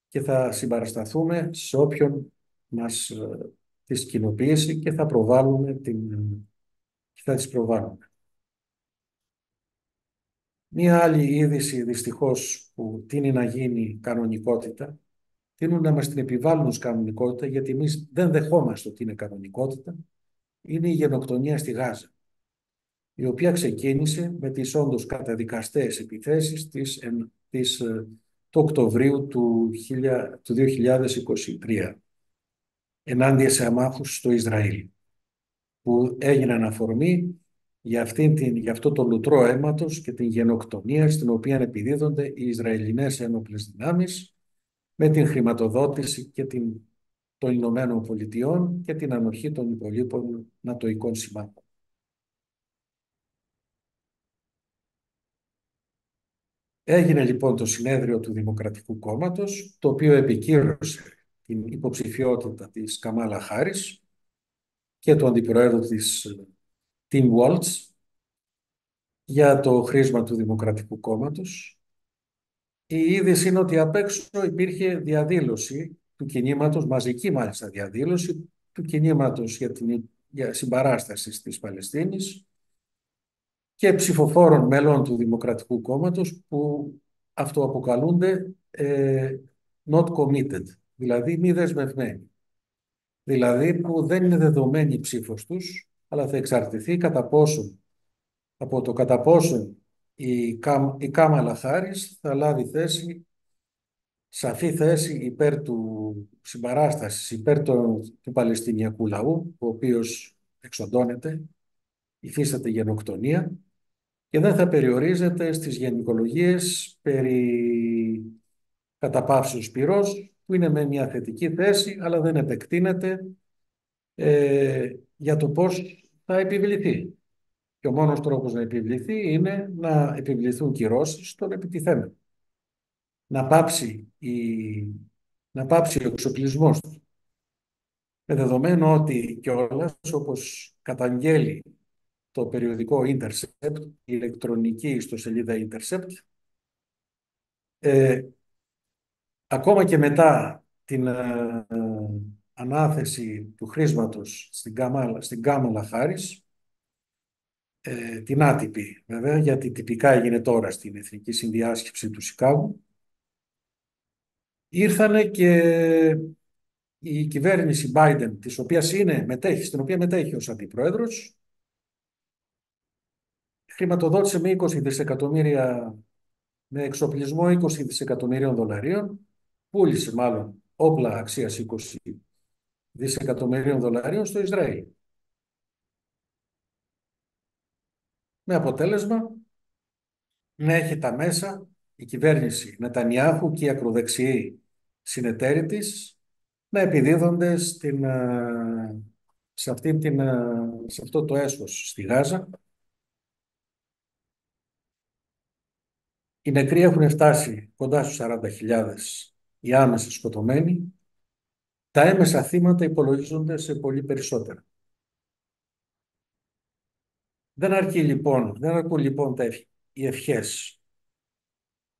και θα συμπαρασταθούμε σε όποιον μας τις κοινοποιήσει και θα τις προβάλλουμε. Μία άλλη είδηση δυστυχώς που τείνει να γίνει κανονικότητα, τείνουν να μας την επιβάλλουν ως κανονικότητα, γιατί εμείς δεν δεχόμαστε ότι είναι κανονικότητα, είναι η γενοκτονία στη Γάζα, η οποία ξεκίνησε με τις όντως καταδικαστές επιθέσεις του Οκτωβρίου του 2023 ενάντια σε αμάχους στο Ισραήλ, που έγιναν αφορμή για αυτό το λουτρό αίματος και την γενοκτονία στην οποία επιδίδονται οι Ισραηλινές ένοπλες δυνάμεις με την χρηματοδότηση των Ηνωμένων Πολιτειών και την ανοχή των υπολείπων νατοικών συμμάχων. Έγινε λοιπόν το συνέδριο του Δημοκρατικού Κόμματος, το οποίο επικύρωσε την υποψηφιότητα της Καμάλα Χάρις και του αντιπροέδρου της Τιμ Walz για το χρήσμα του Δημοκρατικού Κόμματος. Η είδηση είναι ότι απ' έξω υπήρχε διαδήλωση του κινήματος, μαζική μάλιστα διαδήλωση του κινήματος για συμπαράσταση της Παλαιστίνης και ψηφοφόρων μελών του Δημοκρατικού Κόμματος που αυτοαποκαλούνται not committed, δηλαδή μη δεσμευμένοι. Δηλαδή που δεν είναι δεδομένη η ψήφος τους, αλλά θα εξαρτηθεί από το κατά πόσον η Κάμαλα Χάρις θα λάβει σαφή θέση υπέρ του συμπαράστασης, υπέρ του Παλαιστινιακού λαού, ο οποίος εξοντώνεται, υφίσταται γενοκτονία και δεν θα περιορίζεται στις γενικολογίες περί καταπαύσεως πυρός, που είναι με μια θετική θέση, αλλά δεν επεκτείνεται για το πώς θα επιβληθεί. Και ο μόνος τρόπος να επιβληθεί είναι να επιβληθούν κυρώσεις στον επιτιθέμενο. Να πάψει ο εξοπλισμός του. Με δεδομένο ότι κιόλας, όπως καταγγέλει το περιοδικό Intercept, η ηλεκτρονική ιστοσελίδα Intercept, ακόμα και μετά την ανάθεση του χρήσματος στην Κάμαλα Χάρις, την άτυπη βέβαια, γιατί τυπικά έγινε τώρα στην Εθνική Συνδιάσκεψη του Σικάγου, ήρθανε και η κυβέρνηση Biden, στην οποία μετέχει ως αντιπρόεδρος, χρηματοδότησε με 20 δισεκατομμύρια, με εξοπλισμό 20 δισεκατομμυρίων δολαρίων, πούλησε μάλλον όπλα αξίας 20 δισεκατομμυρίων δολαρίων στο Ισραήλ. Με αποτέλεσμα να έχει τα μέσα η κυβέρνηση Νετανιάχου και οι ακροδεξιοί συνεταίροι της να επιδίδονται σε αυτό το έσχος στη Γάζα. Οι νεκροί έχουν φτάσει κοντά στους 40.000, οι άμεσα σκοτωμένοι. Τα έμεσα θύματα υπολογίζονται σε πολύ περισσότερα. Δεν αρκούν λοιπόν οι ευχές,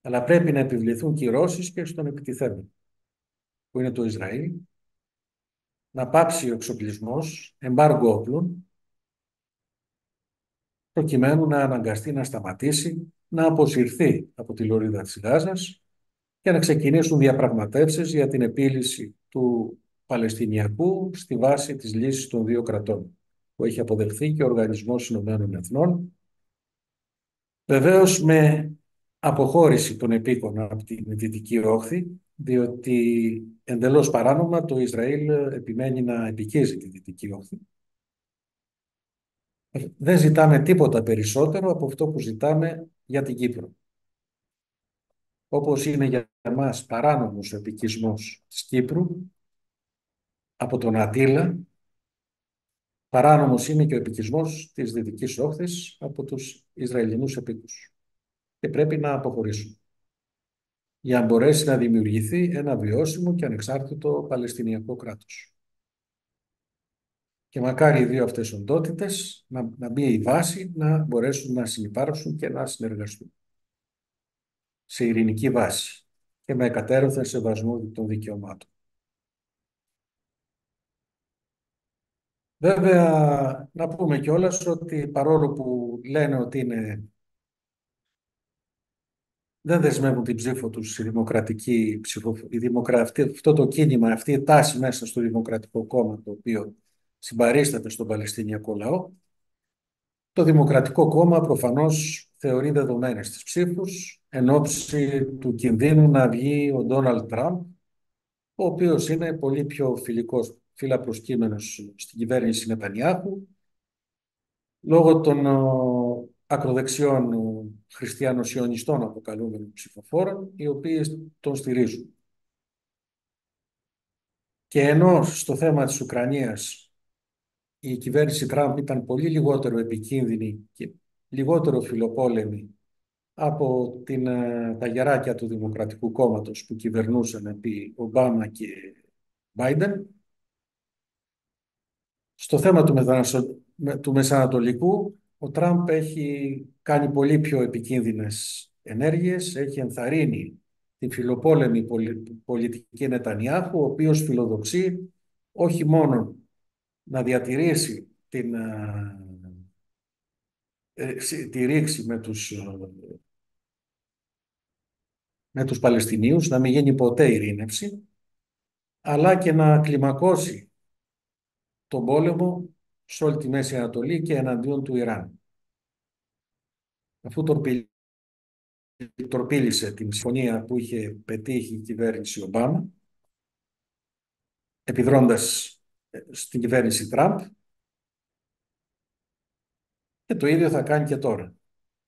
αλλά πρέπει να επιβληθούν κυρώσεις και στον επιτιθέμενο, που είναι το Ισραήλ, να πάψει ο εξοπλισμός, εμπάργκο όπλων, προκειμένου να αναγκαστεί να σταματήσει, να αποσυρθεί από τη λωρίδα της Γάζας και να ξεκινήσουν διαπραγματεύσεις για την επίλυση του Παλαιστινιακού στη βάση της λύσης των δύο κρατών, που έχει αποδεχθεί και ο Οργανισμός Ηνωμένων Εθνών, βεβαίως με αποχώρηση των επίκων από την Δυτική Όχθη, διότι εντελώς παράνομα το Ισραήλ επιμένει να επικίζει τη Δυτική Όχθη. Δεν ζητάμε τίποτα περισσότερο από αυτό που ζητάμε για την Κύπρο. Όπως είναι για εμάς παράνομος ο επικισμός της Κύπρου από τον Αττήλα, παράνομος είναι και ο επικισμός της Δυτικής Όχθης από τους Ισραηλινούς επίκους. Και πρέπει να αποχωρήσουν για να μπορέσει να δημιουργηθεί ένα βιώσιμο και ανεξάρτητο Παλαιστινιακό κράτος. Και μακάρι οι δύο αυτές οντότητες να μπει η βάση να μπορέσουν να συνυπάρξουν και να συνεργαστούν σε ειρηνική βάση και με εκατέρωθεν σεβασμό των δικαιωμάτων. Βέβαια, να πούμε κιόλας ότι παρόλο που λένε ότι δεν δεσμεύουν την ψήφο τους η δημοκρατική αυτό το κίνημα, αυτή η τάση μέσα στο Δημοκρατικό Κόμμα, το οποίο συμπαρίσταται στον Παλαιστινιακό λαό, το Δημοκρατικό Κόμμα προφανώς θεωρεί δεδομένες τις ψήφους εν ώψη του κινδύνου να βγει ο Ντόναλντ Τραμπ, ο οποίος είναι πολύ πιο φιλαπροσκύμενος στην κυβέρνηση Νετανιάχου, λόγω των ακροδεξιών χριστιανοσιωνιστών αποκαλούμενων ψηφοφόρων, οι οποίοι τον στηρίζουν. Και ενώ στο θέμα της Ουκρανίας η κυβέρνηση Τραμπ ήταν πολύ λιγότερο επικίνδυνη και λιγότερο φιλοπόλεμη από τα γεράκια του Δημοκρατικού Κόμματος που κυβερνούσαν επί Ομπάμα και Μπάιντεν, στο θέμα του Μεσανατολικού, ο Τραμπ έχει κάνει πολύ πιο επικίνδυνες ενέργειες, έχει ενθαρρύνει τη φιλοπόλεμη πολιτική Νετανιάχου, ο οποίος φιλοδοξεί όχι μόνο να διατηρήσει τη ρήξη με τους Παλαιστινίους, να μην γίνει ποτέ ειρήνευση, αλλά και να κλιμακώσει τον πόλεμο σε όλη τη Μέση Ανατολή και εναντίον του Ιράν. Αφού τορπίλησε την συμφωνία που είχε πετύχει η κυβέρνηση Ομπάμα, επιδρώντας στην κυβέρνηση Τραμπ, και το ίδιο θα κάνει και τώρα.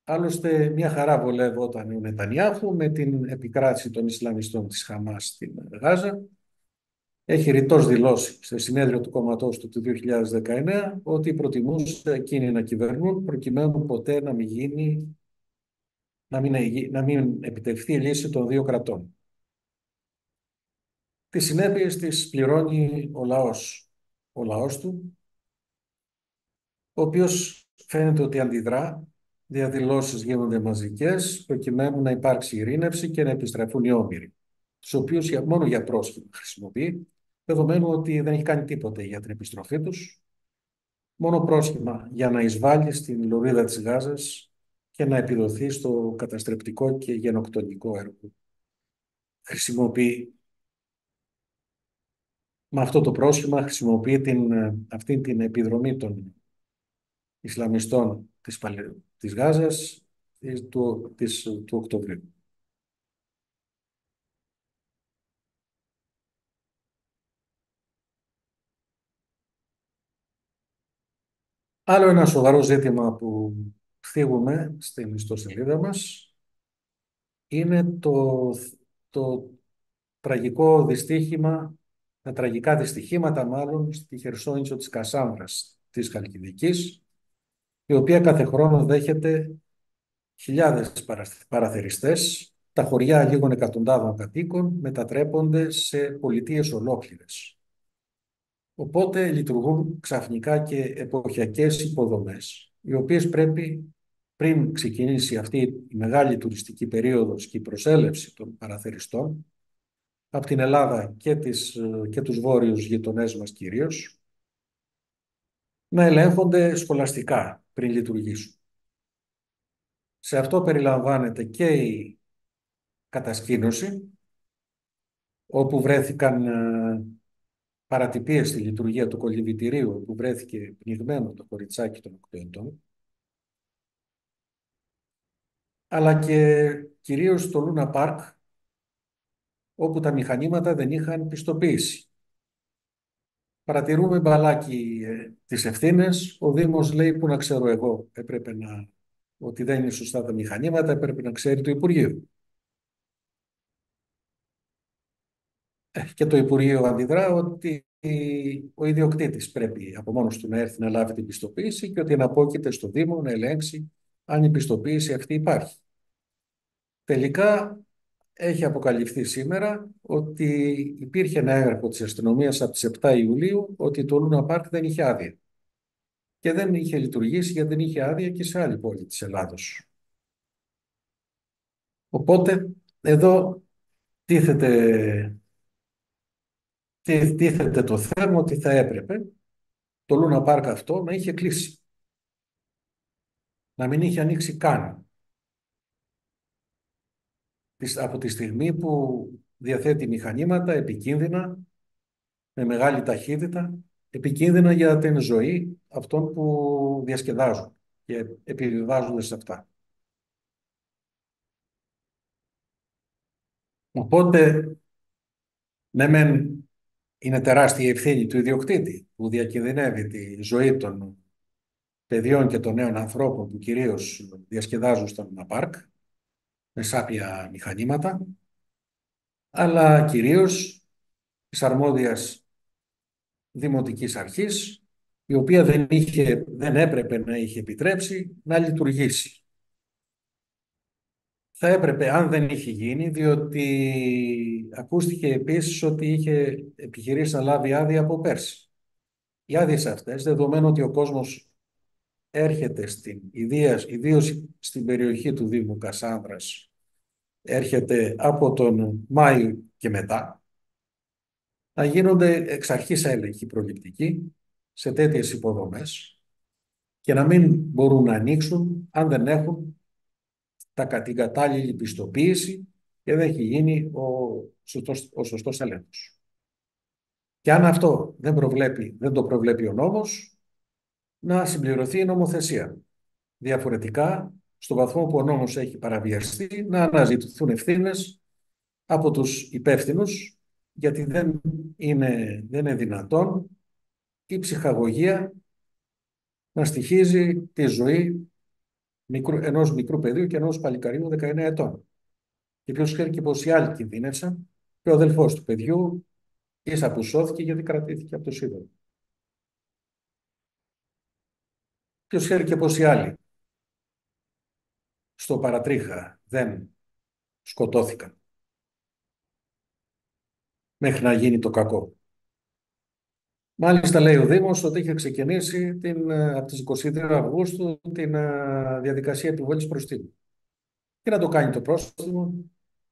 Άλλωστε, μια χαρά βολεύονταν ο Νετανιάχου με την επικράτηση των Ισλαμιστών της Χαμάς στην Γάζα. Έχει ρητός δηλώσει σε συνέδριο του κόμματός του 2019 ότι προτιμούσε εκείνοι να κυβερνούν προκειμένου ποτέ να μην επιτευχθεί η λύση των δύο κρατών. Τις συνέπειες τις πληρώνει ο λαός του, ο οποίος φαίνεται ότι αντιδρά, διαδηλώσεις γίνονται μαζικές προκειμένου να υπάρξει ειρήνευση και να επιστρέφουν οι όμηροι, τους οποίους μόνο για πρόσχημα χρησιμοποιεί, δεδομένου ότι δεν έχει κάνει τίποτε για την επιστροφή τους, μόνο πρόσχημα για να εισβάλλει στην λωρίδα της Γάζας και να επιδοθεί στο καταστρεπτικό και γενοκτονικό έργο. Με αυτό το πρόσχημα χρησιμοποιεί αυτή την επιδρομή των Ισλαμιστών της Γάζας του Οκτωβρίου. Άλλο ένα σοβαρό ζήτημα που θίγουμε στην ιστοσελίδα μας είναι το τραγικό δυστύχημα, τα τραγικά δυστυχήματα μάλλον στη Χερσόνησο της Κασάνδρας της Χαλκιδικής, η οποία κάθε χρόνο δέχεται χιλιάδες παραθεριστές. Τα χωριά λίγων εκατοντάδων κατοίκων μετατρέπονται σε πολιτείες ολόκληρες. Οπότε λειτουργούν ξαφνικά και εποχιακές υποδομές, οι οποίες πρέπει, πριν ξεκινήσει αυτή η μεγάλη τουριστική περίοδος και η προσέλευση των παραθεριστών από την Ελλάδα και τους βόρειους γειτονές μας κυρίως, να ελέγχονται σχολαστικά πριν λειτουργήσουν. Σε αυτό περιλαμβάνεται και η κατασκήνωση, όπου βρέθηκαν παρατυπίες στη λειτουργία του κολυμβητηρίου, όπου βρέθηκε πνιγμένο το κοριτσάκι των 8 ετών, αλλά και κυρίως στο Λούνα Πάρκ, όπου τα μηχανήματα δεν είχαν πιστοποίηση. Παρατηρούμε μπαλάκι τις ευθύνες. Ο Δήμος λέει, που να ξέρω εγώ, ότι δεν είναι σωστά τα μηχανήματα, έπρεπε να ξέρει το Υπουργείο. Και το Υπουργείο αντιδρά ότι ο ιδιοκτήτης πρέπει από μόνος του να έρθει να λάβει την πιστοποίηση και ότι εναπόκειται στο Δήμο να ελέγξει αν η πιστοποίηση αυτή υπάρχει. Τελικά έχει αποκαλυφθεί σήμερα ότι υπήρχε ένα έγγραφο της αστυνομίας από τις 7 Ιουλίου ότι το Λούνα Πάρκ δεν είχε άδεια. Και δεν είχε λειτουργήσει γιατί δεν είχε άδεια και σε άλλη πόλη της Ελλάδος. Οπότε εδώ τίθεται το θέμα ότι θα έπρεπε το Λούνα Πάρκ αυτό να είχε κλείσει. Να μην είχε ανοίξει καν. Από τη στιγμή που διαθέτει μηχανήματα επικίνδυνα, με μεγάλη ταχύτητα, επικίνδυνα για την ζωή αυτών που διασκεδάζουν και επιβιβάζονται σε αυτά. Οπότε, ναι μεν είναι τεράστια η ευθύνη του ιδιοκτήτη που διακινδυνεύει τη ζωή των παιδιών και των νέων ανθρώπων που κυρίως διασκεδάζουν στα Λούνα Πάρκ με σάπια μηχανήματα, αλλά κυρίως της αρμόδιας δημοτικής αρχής, η οποία δεν έπρεπε να είχε επιτρέψει να λειτουργήσει. Θα έπρεπε, αν δεν είχε γίνει, διότι ακούστηκε επίσης ότι είχε επιχειρήσει να λάβει άδεια από πέρσι. Οι άδειες αυτές, δεδομένου ότι ο κόσμος έρχεται ιδίως στην περιοχή του Δήμου Κασάνδρας, έρχεται από τον Μάιο και μετά, να γίνονται εξ αρχής έλεγχοι προληπτικοί σε τέτοιες υποδομές και να μην μπορούν να ανοίξουν αν δεν έχουν την κατάλληλη πιστοποίηση και δεν έχει γίνει ο σωστός έλεγχος. Και αν αυτό δεν το προβλέπει ο νόμος, να συμπληρωθεί η νομοθεσία. Διαφορετικά, στο βαθμό που ο νόμος έχει παραβιαστεί, να αναζητηθούν ευθύνες από τους υπεύθυνους, γιατί δεν είναι δυνατόν η ψυχαγωγία να στοιχίζει τη ζωή ενός μικρού παιδιού και ενός παλικαρίου 19 ετών. Και ποιος ξέρει και πως οι άλλοι κινδύνευσαν και ο αδελφός του παιδιού ίσα που σώθηκε γιατί κρατήθηκε από το σύντροφο. Ποιος ξέρει και πως οι άλλοι στο παρατρίχα δεν σκοτώθηκαν μέχρι να γίνει το κακό. Μάλιστα λέει ο Δήμος ότι είχε ξεκινήσει από τις 23 Αυγούστου την διαδικασία επιβολής προστίμου. Και να το κάνει το πρόστιμο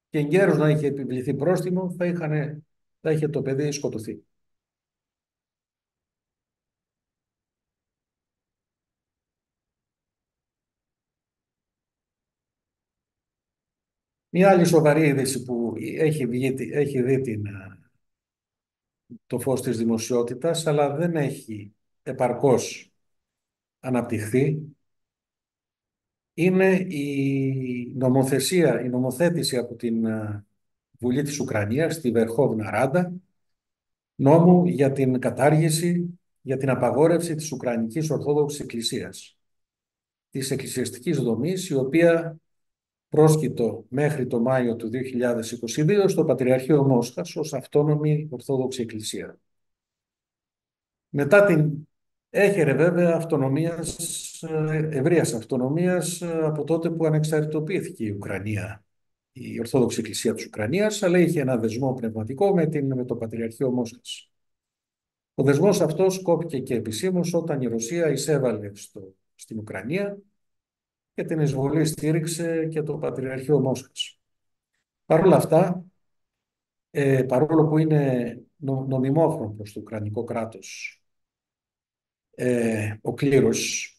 και εγκαίρως να είχε επιβληθεί πρόστιμο θα είχε το παιδί σκοτωθεί. Μια άλλη σοβαρή είδηση που έχει δει το φως της δημοσιότητας, αλλά δεν έχει επαρκώς αναπτυχθεί, είναι η νομοθέτηση από την Βουλή της Ουκρανίας, τη Βερχόβνα Ράντα, νόμου για την κατάργηση, για την απαγόρευση της Ουκρανικής Ορθόδοξης Εκκλησίας, της εκκλησιαστικής δομής, η οποία πρόσκειτο μέχρι το Μάιο του 2022 στο Πατριαρχείο Μόσχας ως αυτόνομη Ορθόδοξη Εκκλησία. Μετά έχερε βέβαια ευρείας αυτονομίας από τότε που ανεξαρτητοποιήθηκε η Ουκρανία, η Ορθόδοξη Εκκλησία της Ουκρανίας, αλλά είχε ένα δεσμό πνευματικό με το Πατριαρχείο Μόσχας. Ο δεσμός αυτός κόπηκε και επισήμως όταν η Ρωσία εισέβαλε στην Ουκρανία και την εισβολή στήριξε και το Πατριαρχείο Μόσχας. Παρ' όλα αυτά, παρόλο που είναι νομιμόφρον προς το Ουκρανικό κράτος ο κλήρος,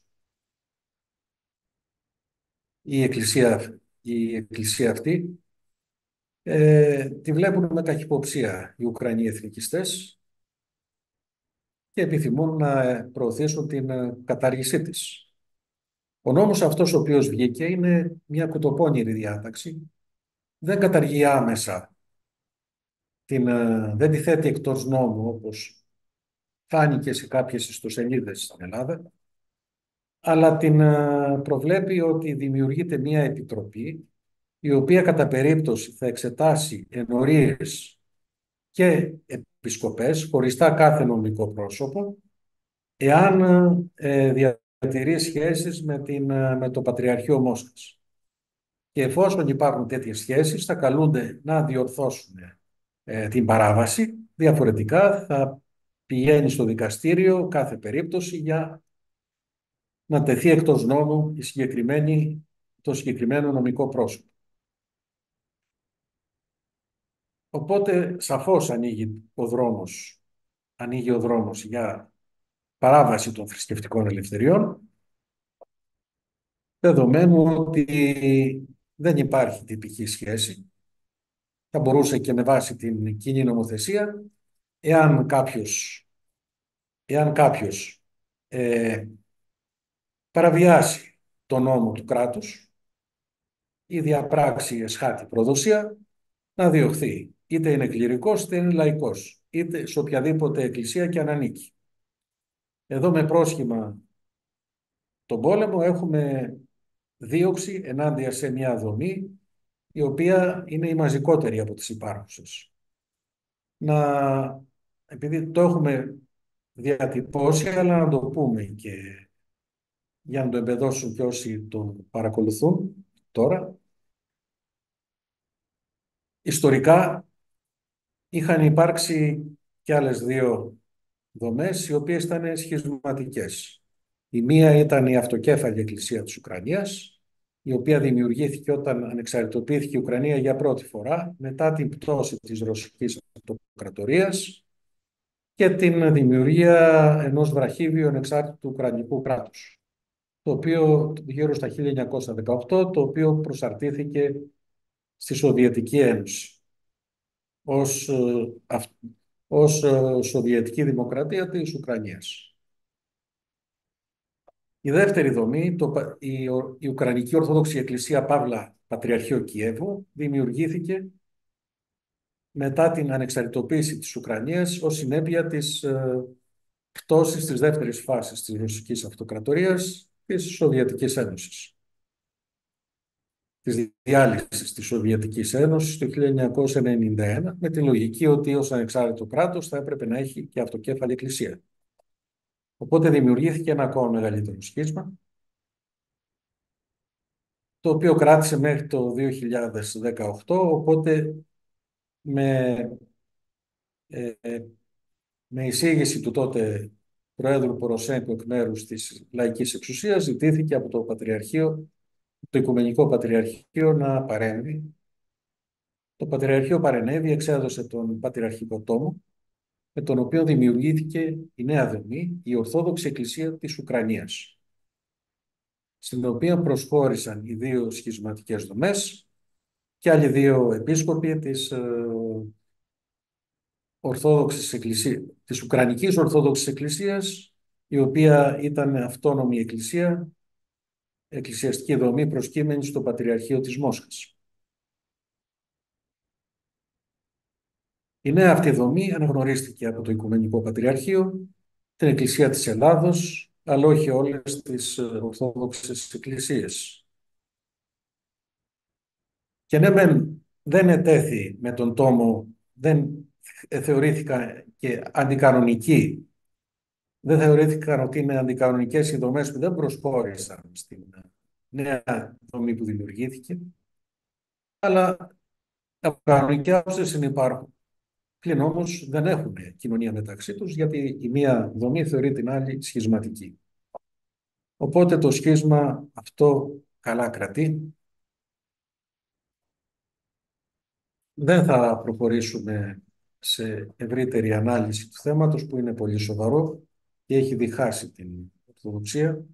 η εκκλησία αυτή, τη βλέπουν με καχυποψία οι Ουκρανοί εθνικιστές και επιθυμούν να προωθήσουν την κατάργησή της. Ο νόμος αυτός ο οποίος βγήκε είναι μια κουτοπώνηρη διάταξη, δεν καταργεί άμεσα, δεν τη θέτει εκτός νόμου όπως φάνηκε σε κάποιες ιστοσελίδες στην Ελλάδα, αλλά την προβλέπει ότι δημιουργείται μια επιτροπή η οποία κατά περίπτωση θα εξετάσει ενορίες και επισκοπές χωριστά κάθε νομικό πρόσωπο εάν διατηρεί σχέσεις με το Πατριαρχείο Μόσχας. Και εφόσον υπάρχουν τέτοιες σχέσεις θα καλούνται να διορθώσουν την παράβαση, διαφορετικά θα πηγαίνει στο δικαστήριο κάθε περίπτωση για να τεθεί εκτός νόμου το συγκεκριμένο νομικό πρόσωπο. Οπότε σαφώς ανοίγει ο δρόμος για παράβαση των θρησκευτικών ελευθεριών, δεδομένου ότι δεν υπάρχει τυπική σχέση. Θα μπορούσε και με βάση την κοινή νομοθεσία, εάν κάποιος παραβιάσει τον νόμο του κράτους ή διαπράξει εσχάτη προδοσία, να διωχθεί. Είτε είναι κληρικός, είτε είναι λαϊκός, είτε σε οποιαδήποτε εκκλησία και αν ανήκει. Εδώ με πρόσχημα τον πόλεμο έχουμε δίωξη ενάντια σε μια δομή η οποία είναι η μαζικότερη από τις υπάρχουσες. Επειδή το έχουμε διατυπώσει, αλλά να το πούμε και για να το εμπεδώσουν και όσοι τον παρακολουθούν τώρα. Ιστορικά είχαν υπάρξει και άλλες δύο δομές, οι οποίες ήταν σχισματικές. Η μία ήταν η αυτοκέφαλη Εκκλησία της Ουκρανίας, η οποία δημιουργήθηκε όταν ανεξαρτητοποιήθηκε η Ουκρανία για πρώτη φορά, μετά την πτώση της Ρωσικής Αυτοκρατορίας και την δημιουργία ενός βραχίβιου ανεξάρτητου Ουκρανικού κράτους, το οποίο γύρω στα 1918, το οποίο προσαρτήθηκε στη Σοβιετική Ένωση ως, Σοβιετική Δημοκρατία της Ουκρανίας. Η δεύτερη δομή, η Ουκρανική Ορθόδοξη Εκκλησία Παύλα Πατριαρχείο Κιέβου, δημιουργήθηκε μετά την ανεξαρτητοποίηση της Ουκρανίας ως συνέπεια της πτώσης της δεύτερης φάσης της Ρωσικής Αυτοκρατορίας της Σοβιετικής Ένωσης. Της διάλυσης της Σοβιετικής Ένωσης το 1991, με τη λογική ότι ως ανεξάρτητο κράτος θα έπρεπε να έχει και αυτοκέφαλη εκκλησία. Οπότε δημιουργήθηκε ένα ακόμα μεγαλύτερο σχίσμα, το οποίο κράτησε μέχρι το 2018, οπότε με, με εισήγηση του τότε Προέδρου Ποροσέγκο εκ μέρους της λαϊκής εξουσίας, ζητήθηκε από το Πατριαρχείο, το Οικουμενικό Πατριαρχείο, να παρέμβει. Το Πατριαρχείο παρενέβη, εξέδωσε τον Πατριαρχικό Τόμο, με τον οποίο δημιουργήθηκε η νέα δομή, η Ορθόδοξη Εκκλησία της Ουκρανίας, στην οποία προσχώρησαν οι δύο σχισματικές δομές και άλλοι δύο επίσκοποι της Ουκρανικής Ορθόδοξης Εκκλησίας, η οποία ήταν αυτόνομη εκκλησία, εκκλησιαστική δομή προσκύμενη στο Πατριαρχείο της Μόσχας. Η νέα αυτή δομή αναγνωρίστηκε από το Οικουμενικό Πατριαρχείο, την Εκκλησία της Ελλάδος, αλλά όχι όλες τις Ορθόδοξες Εκκλησίες. Και ναι, δεν ετέθη με τον τόμο, δεν θεωρήθηκαν και αντικανονικοί, δεν θεωρήθηκαν ότι είναι αντικανονικές οι δομές που δεν προσχώρησαν στην νέα δομή που δημιουργήθηκε, αλλά από κανονική άποψη συνυπάρχουν. Πλην όμως δεν έχουν κοινωνία μεταξύ τους, γιατί η μία δομή θεωρεί την άλλη σχισματική. Οπότε το σχίσμα αυτό καλά κρατεί. Δεν θα προχωρήσουμε σε ευρύτερη ανάλυση του θέματος, που είναι πολύ σοβαρό και έχει διχάσει την Ορθοδοξία.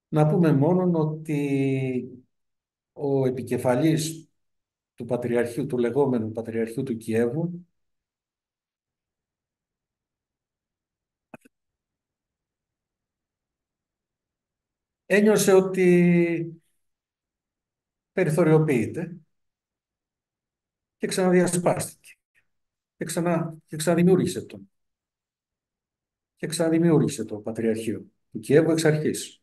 Να πούμε μόνον ότι ο επικεφαλής του Πατριαρχείου, του λεγόμενου Πατριαρχείου του Κιέβου, ένιωσε ότι περιθωριοποιείται και ξαναδιασπάστηκε και ξαναδημιούργησε το Πατριαρχείο του Κιέβου εξ αρχής.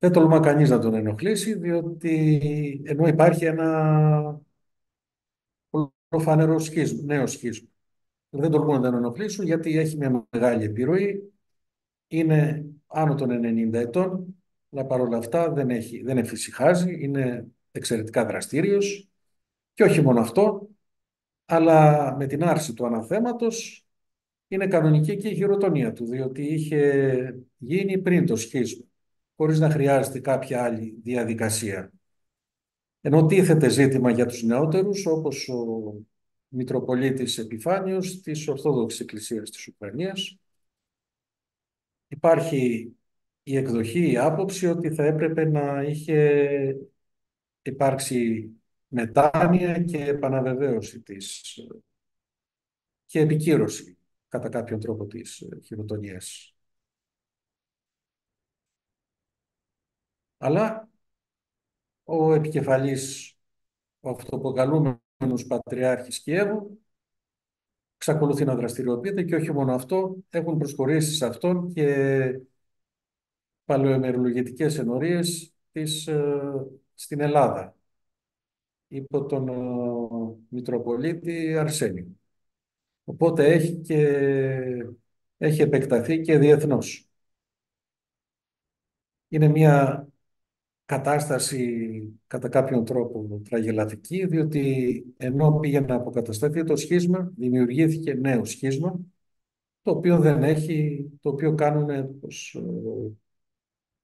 Δεν τολμά κανείς να τον ενοχλήσει, διότι ενώ υπάρχει ένα προφανερό νέο σχίσμα. Δεν τολμούν να τον ενοχλήσουν, γιατί έχει μια μεγάλη επιρροή, είναι άνω των 90 ετών, αλλά παρόλα αυτά δεν εφησυχάζει, είναι εξαιρετικά δραστήριος, και όχι μόνο αυτό, αλλά με την άρση του αναθέματος είναι κανονική και η χειροτονία του, διότι είχε γίνει πριν το σχίσμα, χωρίς να χρειάζεται κάποια άλλη διαδικασία. Ενώ τίθεται ζήτημα για τους νεότερους, όπως ο Μητροπολίτης Επιφάνιος της Ορθόδοξης Εκκλησίας της Ουκρανίας, υπάρχει η εκδοχή, η άποψη ότι θα έπρεπε να είχε υπάρξει μετάνοια και επαναβεβαίωση και επικύρωση κατά κάποιον τρόπο της χειροτονίας. Αλλά ο επικεφαλής, ο αυτοποκαλούμενος Πατριάρχης Κιέβου, εξακολουθεί να δραστηριοποιείται, και όχι μόνο αυτό, έχουν προσχωρήσει σε αυτόν και παλαιοεμερολογητικές ενορίες στην Ελλάδα, υπό τον Μητροπολίτη Αρσένιο, Οπότε έχει επεκταθεί και διεθνώς. Είναι μια κατάσταση κατά κάποιον τρόπο τραγελαφική, διότι ενώ πήγε να αποκατασταθεί το σχίσμα, δημιουργήθηκε νέο σχίσμα, το οποίο το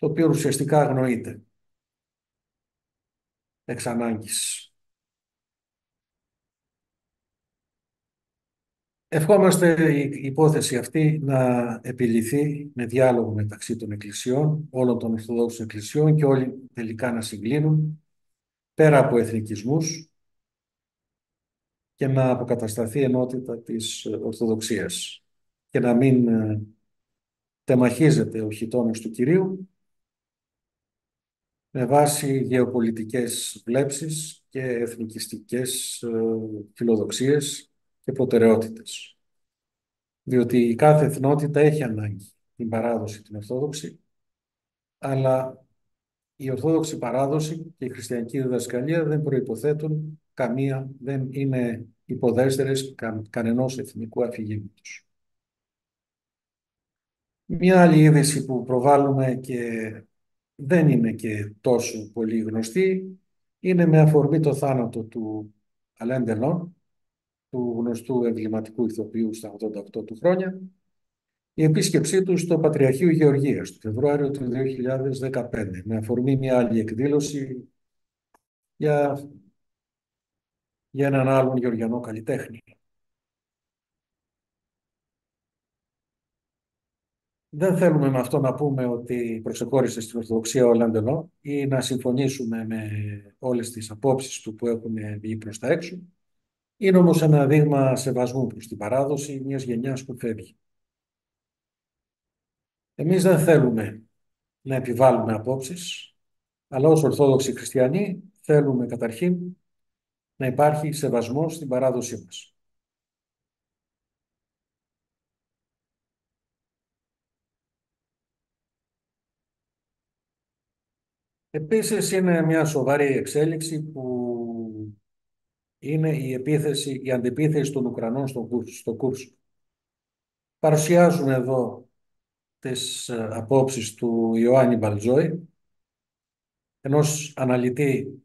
οποίο ουσιαστικά αγνοείται εξ ανάγκης. Ευχόμαστε η υπόθεση αυτή να επιληθεί με διάλογο μεταξύ των εκκλησιών, όλων των Ορθοδόξων εκκλησιών, και όλοι τελικά να συγκλίνουν πέρα από εθνικισμούς και να αποκατασταθεί η ενότητα της Ορθοδοξίας και να μην τεμαχίζεται ο χιτώνας του Κυρίου με βάση γεωπολιτικές βλέψεις και εθνικιστικές φιλοδοξίες και προτεραιότητες. Διότι η κάθε εθνότητα έχει ανάγκη την παράδοση την Ορθόδοξη, αλλά η Ορθόδοξη παράδοση και η χριστιανική διδασκαλία δεν προϋποθέτουν δεν είναι υποδέστερες κανενός εθνικού αφηγήματος. Μια άλλη είδηση που προβάλλουμε και δεν είναι και τόσο πολύ γνωστή είναι με αφορμή το θάνατο του Αλέν Ντελόν, του γνωστού εμβληματικού ηθοποιού στα 88 του χρόνια, η επίσκεψή του στο Πατριαρχείο Γεωργίας το Φεβρουάριο του 2015 με αφορμή μια άλλη εκδήλωση για, για έναν άλλον γεωργιανό καλλιτέχνη. Δεν θέλουμε με αυτό να πούμε ότι προσεχώρησε στην Ορθοδοξία ο Λαντελό ή να συμφωνήσουμε με όλες τις απόψεις του που έχουν βγει προς τα έξω. Είναι όμως ένα δείγμα σεβασμού προς την παράδοση μιας γενιάς που φεύγει. Εμείς δεν θέλουμε να επιβάλλουμε απόψεις, αλλά ως Ορθόδοξοι Χριστιανοί θέλουμε καταρχήν να υπάρχει σεβασμός στην παράδοσή μας. Επίσης είναι μια σοβαρή εξέλιξη που είναι η αντιπίθεση των Ουκρανών στο Κούρσκ. Παρουσιάζουν εδώ τις απόψεις του Ιωάννη Μπαλτζόη, ενός αναλυτή,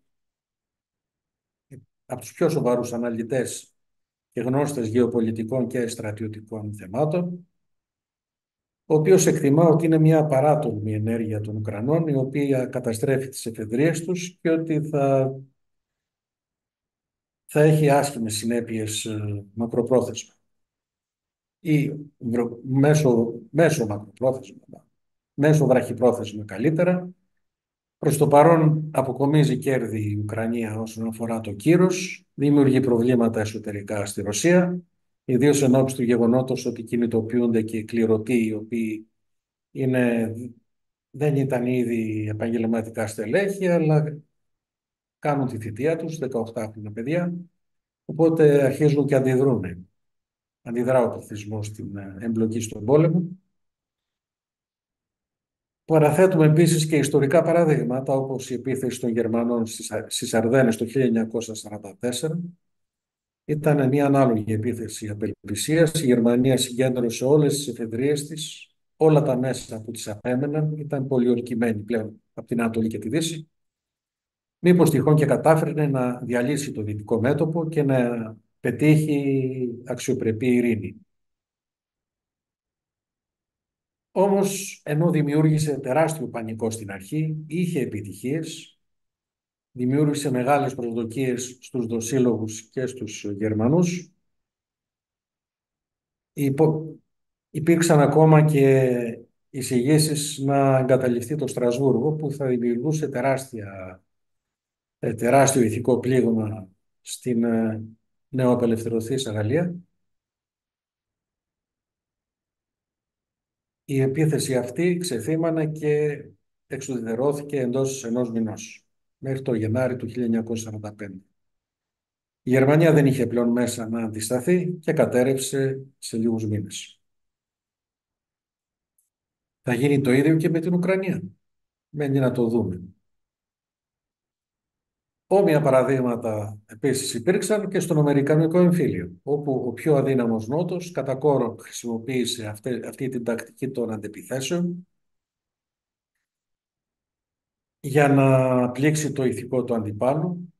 από τους πιο σοβαρούς αναλυτές και γνώστες γεωπολιτικών και στρατιωτικών θεμάτων, ο οποίος εκτιμά ότι είναι μια παράτολμη ενέργεια των Ουκρανών, η οποία καταστρέφει τις εφεδρείες τους και ότι θα έχει άσχημες συνέπειες μακροπρόθεσμα ή μέσω μακροπρόθεσμα, μέσω βραχυπρόθεσμα καλύτερα. Προς το παρόν αποκομίζει κέρδη η Ουκρανία όσον αφορά το κύρος, δημιουργεί προβλήματα εσωτερικά στη Ρωσία, ιδίως ενώπιση του γεγονότος ότι κινητοποιούνται και κληρωτοί οι οποίοι δεν ήταν ήδη επαγγελματικά στελέχη, αλλά κάνουν τη θητεία τους, 18χρονα παιδιά, οπότε αρχίζουν και αντιδρούν. Αντιδρά ο πληθυσμός στην εμπλοκή στον πόλεμο. Παραθέτουμε επίσης και ιστορικά παραδείγματα, όπως η επίθεση των Γερμανών στις Αρδένες το 1944. Ήταν μια ανάλογη επίθεση απελπισίας. Η Γερμανία συγκέντρωσε όλες τις εφεδρείες της, όλα τα μέσα που τις απέμεναν, ήταν πολιορκημένοι πλέον από την Ανατολή και τη Δύση. Μήπως τυχόν και κατάφερε να διαλύσει το δυτικό μέτωπο και να πετύχει αξιοπρεπή ειρήνη. Όμως, ενώ δημιούργησε τεράστιο πανικό στην αρχή, είχε επιτυχίες, δημιούργησε μεγάλες προσδοκίες στους δοσύλλογους και στους Γερμανούς. Υπήρξαν ακόμα και εισηγήσεις να εγκαταλειφθεί το Στρασβούργο, που θα δημιουργούσε τεράστιο ηθικό πλήγμα στην νεοαπελευθερωθήσα Γαλλία. Η επίθεση αυτή ξεθύμανε και εξουδετερώθηκε εντός ενός μηνός, μέχρι το Γενάρη του 1945. Η Γερμανία δεν είχε πλέον μέσα να αντισταθεί και κατέρευσε σε λίγους μήνες. Θα γίνει το ίδιο και με την Ουκρανία. Μένει να το δούμε. Όμοια παραδείγματα επίσης υπήρξαν και στον Αμερικανικό εμφύλιο, όπου ο πιο αδύναμος νότος κατά κόρον χρησιμοποίησε αυτή την τακτική των αντεπιθέσεων για να πλήξει το ηθικό του αντιπάλου,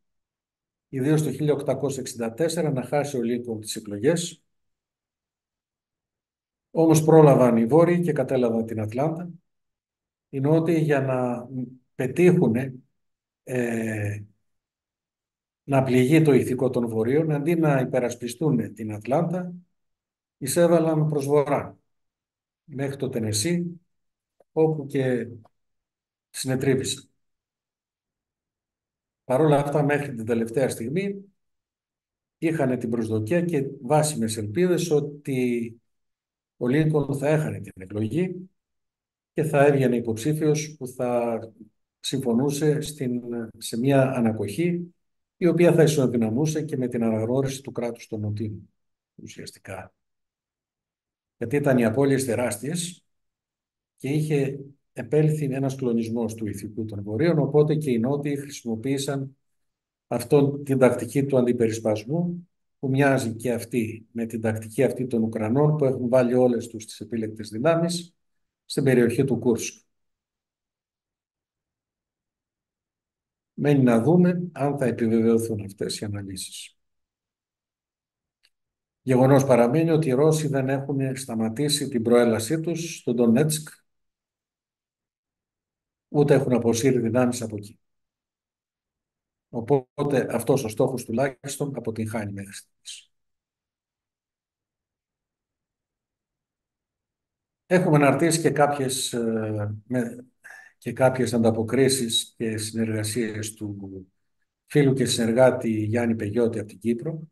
ιδίως το 1864 να χάσει ο Λίνκολν τις εκλογές. Όμως πρόλαβαν οι Βόρειοι και κατέλαβαν την Ατλάντα. Οι Νότιοι για να πετύχουν να πληγεί το ηθικό των Βορείων, αντί να υπερασπιστούν την Ατλάντα, εισέβαλαν προς βορρά, μέχρι το Τενεσί, όπου και συνετρίβησαν. Παρ' όλα αυτά, μέχρι την τελευταία στιγμή, είχαν την προσδοκία και βάσιμες ελπίδες ότι ο Λίνκολν θα έχανε την εκλογή και θα έβγαινε υποψήφιος που θα συμφωνούσε σε μια ανακοχή, η οποία θα ισοδυναμούσε και με την αναγνώριση του κράτους των Νοτίων, ουσιαστικά. Γιατί ήταν οι απώλειες τεράστιες και είχε επέλθει ένας κλονισμός του ηθικού των Βορείων, οπότε και οι Νότιοι χρησιμοποίησαν την τακτική του αντιπερισπασμού, που μοιάζει και αυτή με την τακτική αυτή των Ουκρανών, που έχουν βάλει όλες τους τις επίλεκτες δυνάμεις στην περιοχή του Κούρσκ. Μένει να δούμε αν θα επιβεβαιωθούν αυτές οι αναλύσεις. Γεγονός παραμένει ότι οι Ρώσοι δεν έχουν σταματήσει την προέλασή τους στο Ντονέτσκ, ούτε έχουν αποσύρει δυνάμεις από εκεί. Οπότε αυτός ο στόχος τουλάχιστον αποτυγχάνει μέχρι στιγμής. Έχουμε αναρτήσει και κάποιες ανταποκρίσεις και συνεργασίες του φίλου και συνεργάτη Γιάννη Πεγιώτη από την Κύπρο.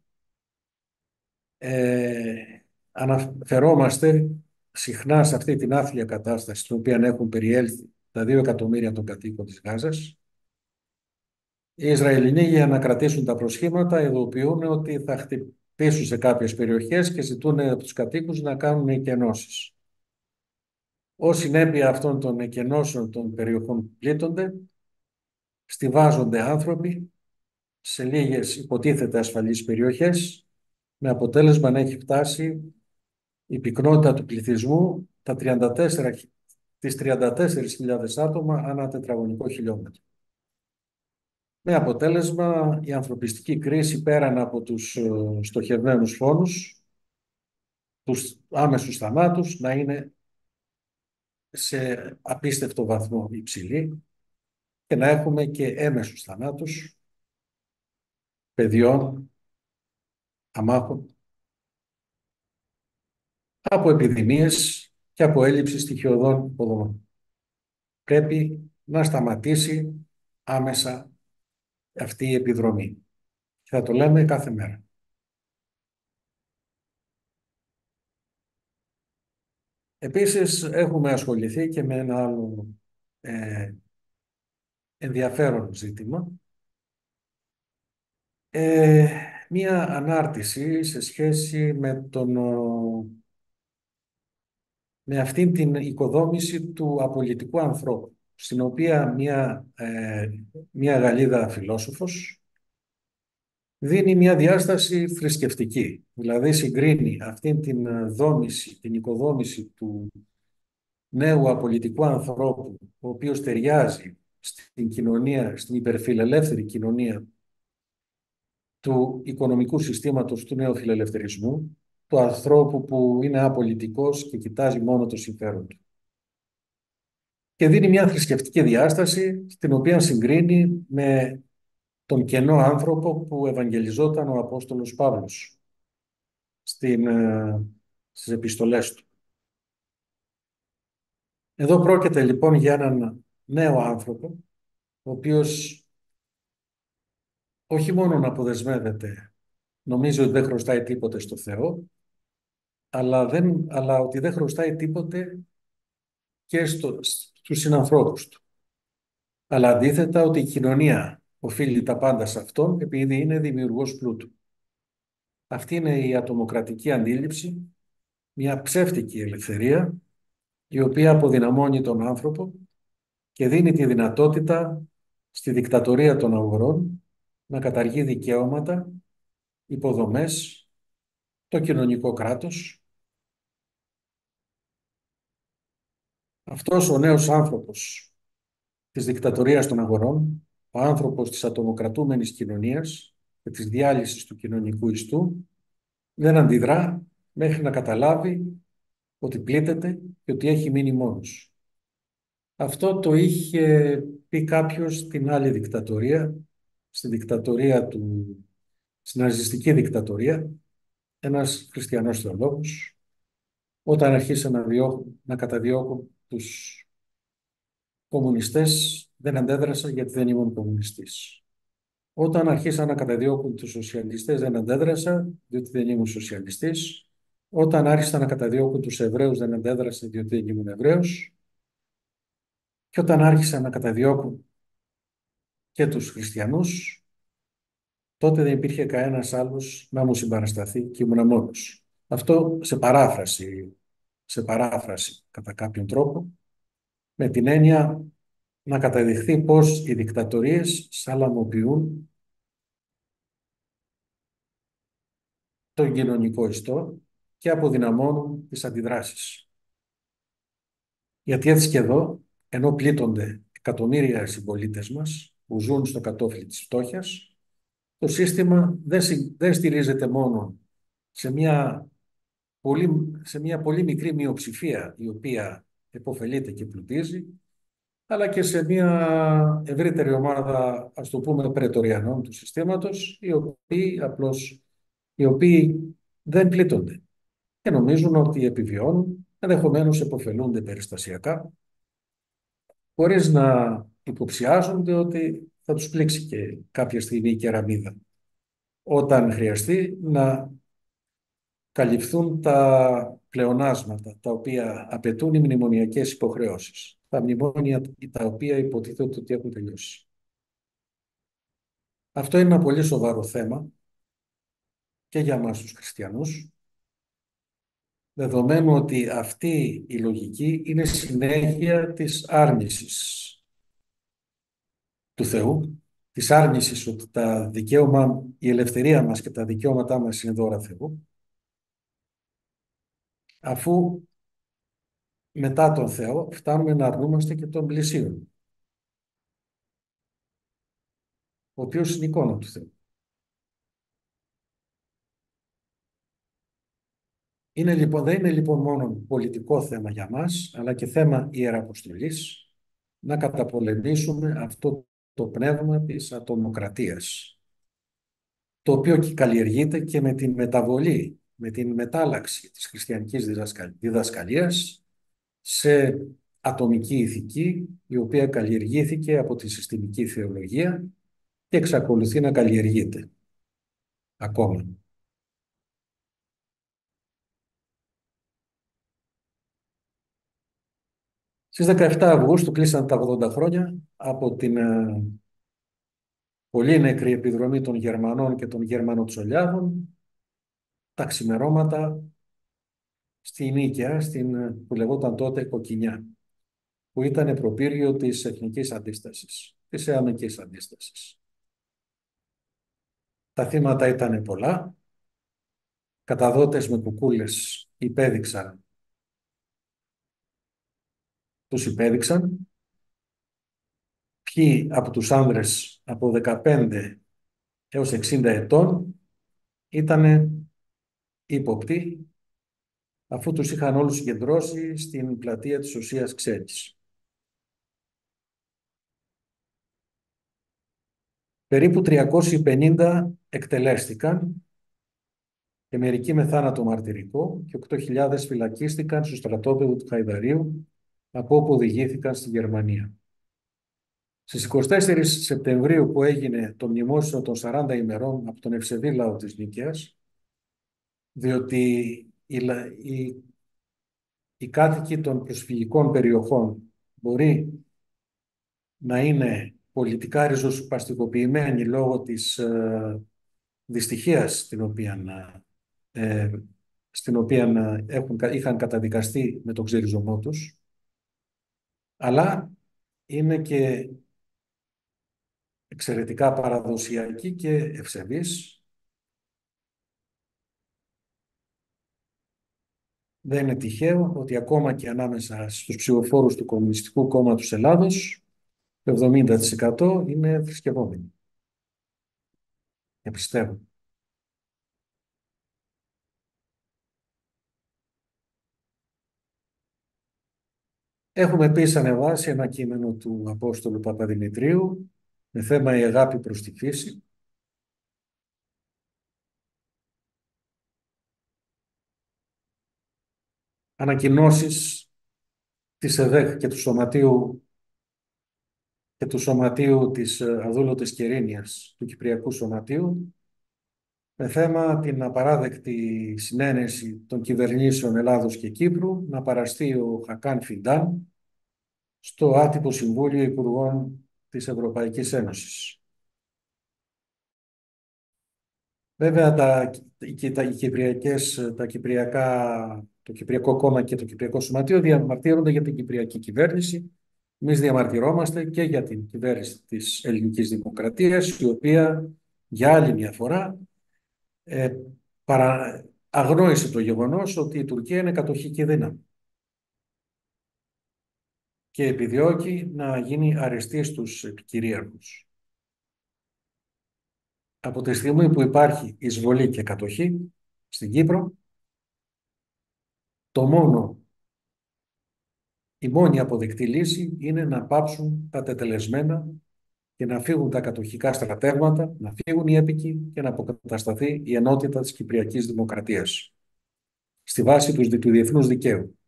Αναφερόμαστε συχνά σε αυτή την άθλια κατάσταση στην οποία έχουν περιέλθει τα 2 εκατομμύρια των κατοίκων της Γάζας. Οι Ισραηλινοί, για να κρατήσουν τα προσχήματα, ειδοποιούν ότι θα χτυπήσουν σε κάποιες περιοχές και ζητούν από τους κατοίκους να κάνουν εκενώσεις. Ως συνέπεια αυτών των εκενώσεων των περιοχών που πλήττονται, στιβάζονται άνθρωποι σε λίγες υποτίθεται ασφαλείς περιοχές, με αποτέλεσμα να έχει φτάσει η πυκνότητα του πληθυσμού τις 34.000 άτομα ανά τετραγωνικό χιλιόμετρο. Με αποτέλεσμα η ανθρωπιστική κρίση, πέραν από τους στοχευμένους φόνους, τους άμεσους θανάτους, να είναι σε απίστευτο βαθμό υψηλή και να έχουμε και έμεσους θανάτους παιδιών, αμάχων, από επιδημίες και από έλλειψη στοιχειωδών υποδομών. Πρέπει να σταματήσει άμεσα αυτή η επιδρομή. Και θα το λέμε κάθε μέρα. Επίσης, έχουμε ασχοληθεί και με ένα άλλο ενδιαφέρον ζήτημα. Μία ανάρτηση σε σχέση με αυτήν την οικοδόμηση του απολυτικού ανθρώπου, στην οποία μία Γαλλίδα φιλόσοφος δίνει μια διάσταση θρησκευτική. Δηλαδή συγκρίνει αυτήν την οικοδόμηση του νέου απολυτικού ανθρώπου, ο οποίος ταιριάζει στην κοινωνία, στην υπερφιλελεύθερη κοινωνία του οικονομικού συστήματος του νεοφιλελευθερισμού, του ανθρώπου που είναι απολυτικός και κοιτάζει μόνο το συμφέρον του. Και δίνει μια θρησκευτική διάσταση, στην οποία συγκρίνει με τον κενό άνθρωπο που ευαγγελιζόταν ο Απόστολος Παύλος στις επιστολές του. Εδώ πρόκειται λοιπόν για έναν νέο άνθρωπο, ο οποίος όχι μόνο να αποδεσμεύεται, νομίζει ότι δεν χρωστάει τίποτε στο Θεό, αλλά ότι δεν χρωστάει τίποτε και στους συνανθρώπους του. Αλλά αντίθετα ότι η κοινωνία οφείλει τα πάντα σε αυτόν, επειδή είναι δημιουργός πλούτου. Αυτή είναι η ατομοκρατική αντίληψη, μια ψεύτικη ελευθερία, η οποία αποδυναμώνει τον άνθρωπο και δίνει τη δυνατότητα στη δικτατορία των αγορών να καταργεί δικαιώματα, υποδομές, το κοινωνικό κράτος. Αυτός ο νέος άνθρωπος της δικτατορίας των αγορών, ο άνθρωπος της ατομοκρατούμενης κοινωνίας και της διάλυσης του κοινωνικού ιστού, δεν αντιδρά μέχρι να καταλάβει ότι πλήττεται και ότι έχει μείνει μόνος. Αυτό το είχε πει κάποιος στην άλλη δικτατορία, στην ναζιστική δικτατορία, ένας χριστιανός θεολόγος, όταν αρχίσαν να καταδιώκουν τους κομμουνιστές, δεν αντέδρασα γιατί δεν ήμουν κομμουνιστής. Όταν αρχίσαν να καταδιώκουν τους σοσιαλιστές, δεν αντέδρασα διότι δεν ήμουν σοσιαλιστής. Όταν άρχισαν να καταδιώκουν τους Εβραίους, δεν αντέδρασα διότι δεν ήμουν Εβραίος. Και όταν άρχισαν να καταδιώκουν και τους χριστιανούς, τότε δεν υπήρχε κανένας άλλος να μου συμπαρασταθεί και ήμουν μόνος. Αυτό σε παράφραση κατά κάποιον τρόπο, με την έννοια να καταδειχθεί πως οι δικτατορίες σαλαμοποιούν τον κοινωνικό ιστό και αποδυναμώνουν τις αντιδράσεις. Γιατί έτσι και εδώ, ενώ πλήττονται εκατομμύρια συμπολίτες μας που ζουν στο κατόφλι της φτώχειας, το σύστημα δεν στηρίζεται μόνο σε μια πολύ μικρή μειοψηφία η οποία επωφελείται και πλουτίζει, αλλά και σε μια ευρύτερη ομάδα, ας το πούμε, πρετοριανών του συστήματος, οι οποίοι δεν πλήττονται και νομίζουν ότι επιβιώνουν, ενδεχομένως επωφελούνται περιστασιακά, χωρίς να υποψιάζονται ότι θα τους πλήξει και κάποια στιγμή η κεραμίδα, όταν χρειαστεί να καλυφθούν τα πλεονάσματα τα οποία απαιτούν οι μνημονιακές υποχρεώσεις. Τα μνημόνια τα οποία υποτίθεται ότι έχουν τελειώσει. Αυτό είναι ένα πολύ σοβαρό θέμα και για μας τους χριστιανούς, δεδομένου ότι αυτή η λογική είναι συνέχεια της άρνησης του Θεού, της άρνησης ότι η ελευθερία μας και τα δικαιώματά μας είναι δώρα Θεού, αφού μετά τον Θεό φτάνουμε να αρνούμαστε και τον πλησίον, ο οποίος είναι εικόνα του Θεού. Δεν είναι λοιπόν μόνο πολιτικό θέμα για μας, αλλά και θέμα ιεραποστολής, να καταπολεμήσουμε αυτό το πνεύμα της ατομοκρατίας, το οποίο και καλλιεργείται και με την μεταβολή, με την μετάλλαξη της χριστιανικής διδασκαλίας σε ατομική ηθική, η οποία καλλιεργήθηκε από τη συστημική θεολογία και εξακολουθεί να καλλιεργείται ακόμα. Στις 17 Αυγούστου κλείσαν τα 80 χρόνια από την πολύ νεκρή επιδρομή των Γερμανών και των Γερμανοτσολιάδων, τα ξημερώματα στη Νίκαια, που λεγόταν τότε Κοκκινιά, που ήταν προπύργιο της εθνικής αντίστασης, της εαμικής αντίστασης. Τα θύματα ήταν πολλά. Καταδότες με κουκούλες τους υπέδειξαν. Ποιοι από τους άνδρες από 15 έως 60 ετών ήταν ύποπτοι, αφού τους είχαν όλους συγκεντρώσει στην πλατεία της Οσίας Ξέρης. Περίπου 350 εκτελέστηκαν και μερικοί με θάνατο μαρτυρικό και 8.000 φυλακίστηκαν στο στρατόπεδο του Χαϊδαρίου, από όπου οδηγήθηκαν στη Γερμανία. Στις 24 Σεπτεμβρίου, που έγινε το μνημόσυνο των 40 ημερών από τον ευσεβή λαό της Νίκαιας, διότι οι κάτοικοι των προσφυγικών περιοχών μπορεί να είναι πολιτικά ριζοσπαστικοποιημένοι λόγω της δυστυχίας στην οποία είχαν καταδικαστεί με τον ξεριζωμό τους, αλλά είναι και εξαιρετικά παραδοσιακή και ευσεβής. Δεν είναι τυχαίο ότι ακόμα και ανάμεσα στους ψηφοφόρους του Κομμουνιστικού Κόμματος Ελλάδος, το 70% είναι θρησκευόμενοι. Και πιστεύω. Έχουμε επίσης ανεβάσει ένα κείμενο του Απόστολου Παπαδημητρίου με θέμα η αγάπη προς τη φύση. Ανακοινώσεις της ΕΔΕΧ και του Σωματείου της Αδούλωτης Κερίνιας του Κυπριακού Σωματείου με θέμα την απαράδεκτη συνένεση των κυβερνήσεων Ελλάδος και Κύπρου να παραστεί ο Χακάν Φιντάν στο άτυπο Συμβούλιο Υπουργών της Ευρωπαϊκής Ένωσης. Βέβαια, το Κυπριακό Κόμμα και το Κυπριακό Σωματείο διαμαρτύρονται για την Κυπριακή κυβέρνηση. Εμείς διαμαρτυρόμαστε και για την κυβέρνηση της Ελληνικής Δημοκρατίας, η οποία για άλλη μια φορά ε, αγνόησε το γεγονός ότι η Τουρκία είναι κατοχική δύναμη και επιδιώκει να γίνει αρεστή στους κυρίαρχους. Από τη στιγμή που υπάρχει εισβολή και κατοχή στην Κύπρο, η μόνη αποδεκτή λύση είναι να πάψουν τα τετελεσμένα και να φύγουν τα κατοχικά στρατεύματα, να φύγουν οι έπικοι και να αποκατασταθεί η ενότητα της Κυπριακής Δημοκρατίας στη βάση του διεθνούς δικαίου.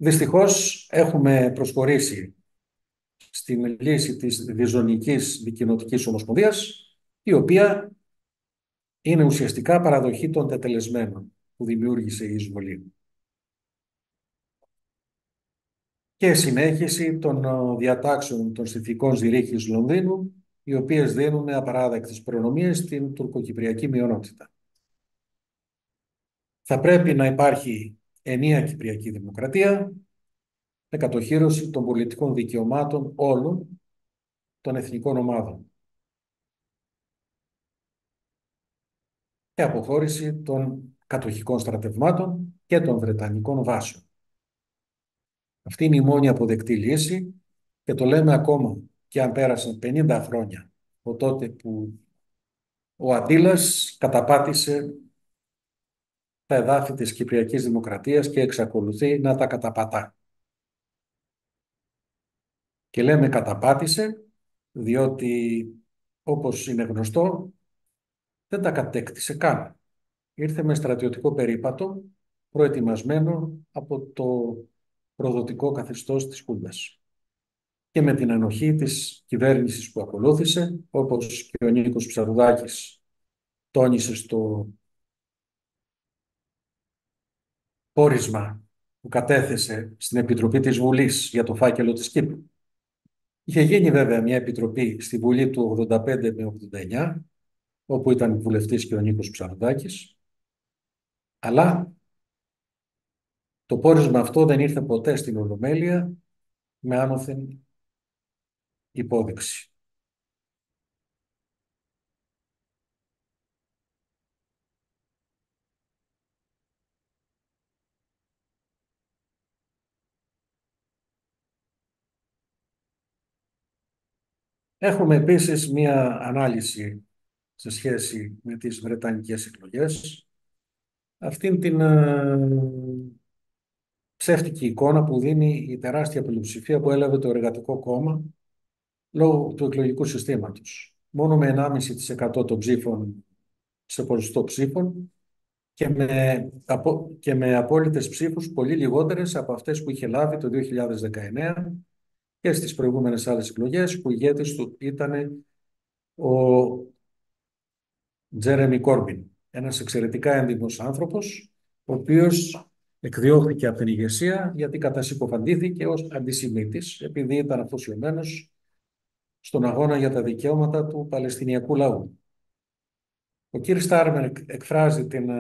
Δυστυχώς έχουμε προσχωρήσει στην λύση της διζωνικής δικοινοτικής ομοσπονδίας, η οποία είναι ουσιαστικά παραδοχή των τετελεσμένων που δημιούργησε η εισβολή και συνέχιση των διατάξεων των συνθηκών Ζηρίχης Λονδίνου, οι οποίες δίνουν απαράδεκτες προνομίες στην τουρκοκυπριακή μειονότητα. Θα πρέπει να υπάρχει ενιαία Κυπριακή Δημοκρατία με κατοχύρωση των πολιτικών δικαιωμάτων όλων των εθνικών ομάδων και αποχώρηση των κατοχικών στρατευμάτων και των βρετανικών βάσεων. Αυτή είναι η μόνη αποδεκτή λύση και το λέμε ακόμα και αν πέρασαν 50 χρόνια από τότε που ο Αντίλας καταπάτησε τα εδάφη της Κυπριακής Δημοκρατίας και εξακολουθεί να τα καταπατά. Και λέμε καταπάτησε διότι, όπως είναι γνωστό, δεν τα κατέκτησε καν. Ήρθε με στρατιωτικό περίπατο προετοιμασμένο από το προδοτικό καθεστώς της Χούντας και με την ανοχή της κυβέρνησης που ακολούθησε, όπως και ο Νίκος Ψαρουδάκης τόνισε στο πόρισμα που κατέθεσε στην Επιτροπή της Βουλής για το φάκελο της Κύπρου. Είχε γίνει βέβαια μια επιτροπή στη Βουλή του 85 με 89, όπου ήταν βουλευτής και ο Νίκος Ψαρουδάκης, αλλά το πόρισμα αυτό δεν ήρθε ποτέ στην Ολομέλεια με άνωθεν υπόδειξη. Έχουμε επίσης μία ανάλυση σε σχέση με τις βρετανικές εκλογές. Αυτήν την ψεύτικη εικόνα που δίνει η τεράστια πλειοψηφία που έλαβε το Εργατικό Κόμμα λόγω του εκλογικού συστήματος. Μόνο με 1,5% των ψήφων σε ποσοστό ψήφων και με απόλυτες ψήφους πολύ λιγότερες από αυτές που είχε λάβει το 2019 και στις προηγούμενες άλλες εκλογές, που ηγέτης του ήταν ο Τζέρεμι Κόρμπιν, ένας εξαιρετικά έντιμος άνθρωπος, ο οποίος εκδιώχθηκε από την ηγεσία γιατί κατασυκοφαντήθηκε ως αντισημίτης, επειδή ήταν αφοσιωμένος στον αγώνα για τα δικαιώματα του Παλαιστινιακού λαού. Ο κ. Στάρμερ εκφράζει την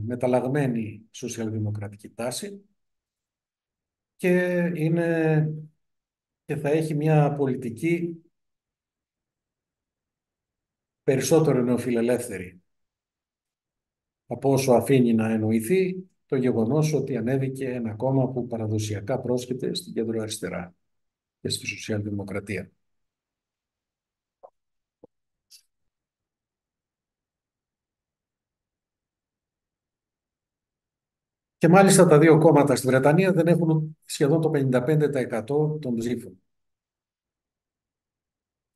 μεταλλαγμένη σοσιαλδημοκρατική τάση και είναι και θα έχει μια πολιτική περισσότερο νεοφιλελεύθερη από όσο αφήνει να εννοηθεί το γεγονός ότι ανέβηκε ένα κόμμα που παραδοσιακά πρόσκειται στην κέντρο-αριστερά και στη σοσιαλδημοκρατία. Και μάλιστα τα δύο κόμματα στη Βρετανία δεν έχουν σχεδόν το 55% των ψήφων.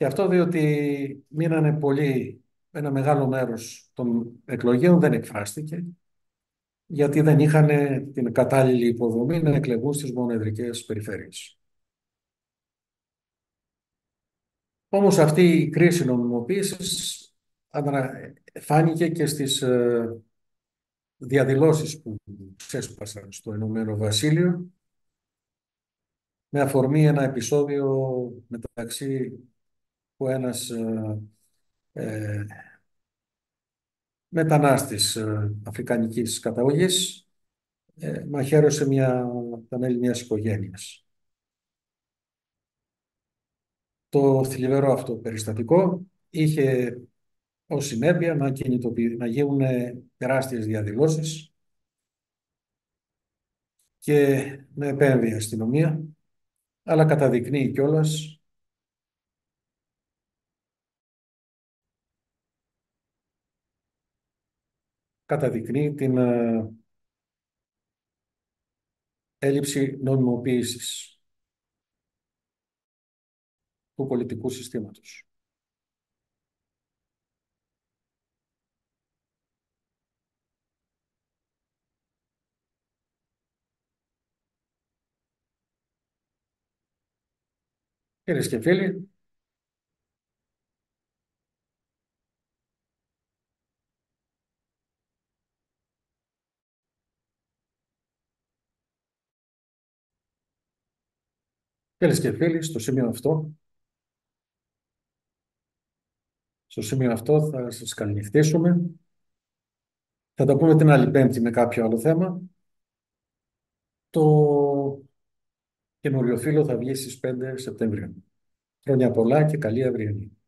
Και αυτό διότι μείνανε πολύ, ένα μεγάλο μέρος των εκλογέων δεν εκφράστηκε, γιατί δεν είχαν την κατάλληλη υποδομή να εκλεγούν στις μονοεδρικές περιφέρειες. Όμως αυτή η κρίση νομιμοποίησης φάνηκε και στις διαδηλώσεις που ξέσπασαν στο Ηνωμένο Βασίλειο με αφορμή ένα επεισόδιο μεταξύ που ένας ε, μετανάστης αφρικανικής καταγωγής μαχαίρωσε τα μέλη μιας οικογένειας. Το θλιβερό αυτό περιστατικό είχε ως συνέπεια να γίνουν τεράστιες διαδηλώσεις και να επέμβει η αστυνομία, αλλά καταδεικνύει κιόλας την έλλειψη νομιμοποίησης του πολιτικού συστήματος. Κυρίες και φίλοι, στο σημείο αυτό θα σας καληνυχτήσουμε. Θα τα πούμε την άλλη Πέμπτη με κάποιο άλλο θέμα. Το καινούριο φύλλο θα βγει στις 5 Σεπτεμβρίου. Χρόνια πολλά και καλή αυριανή.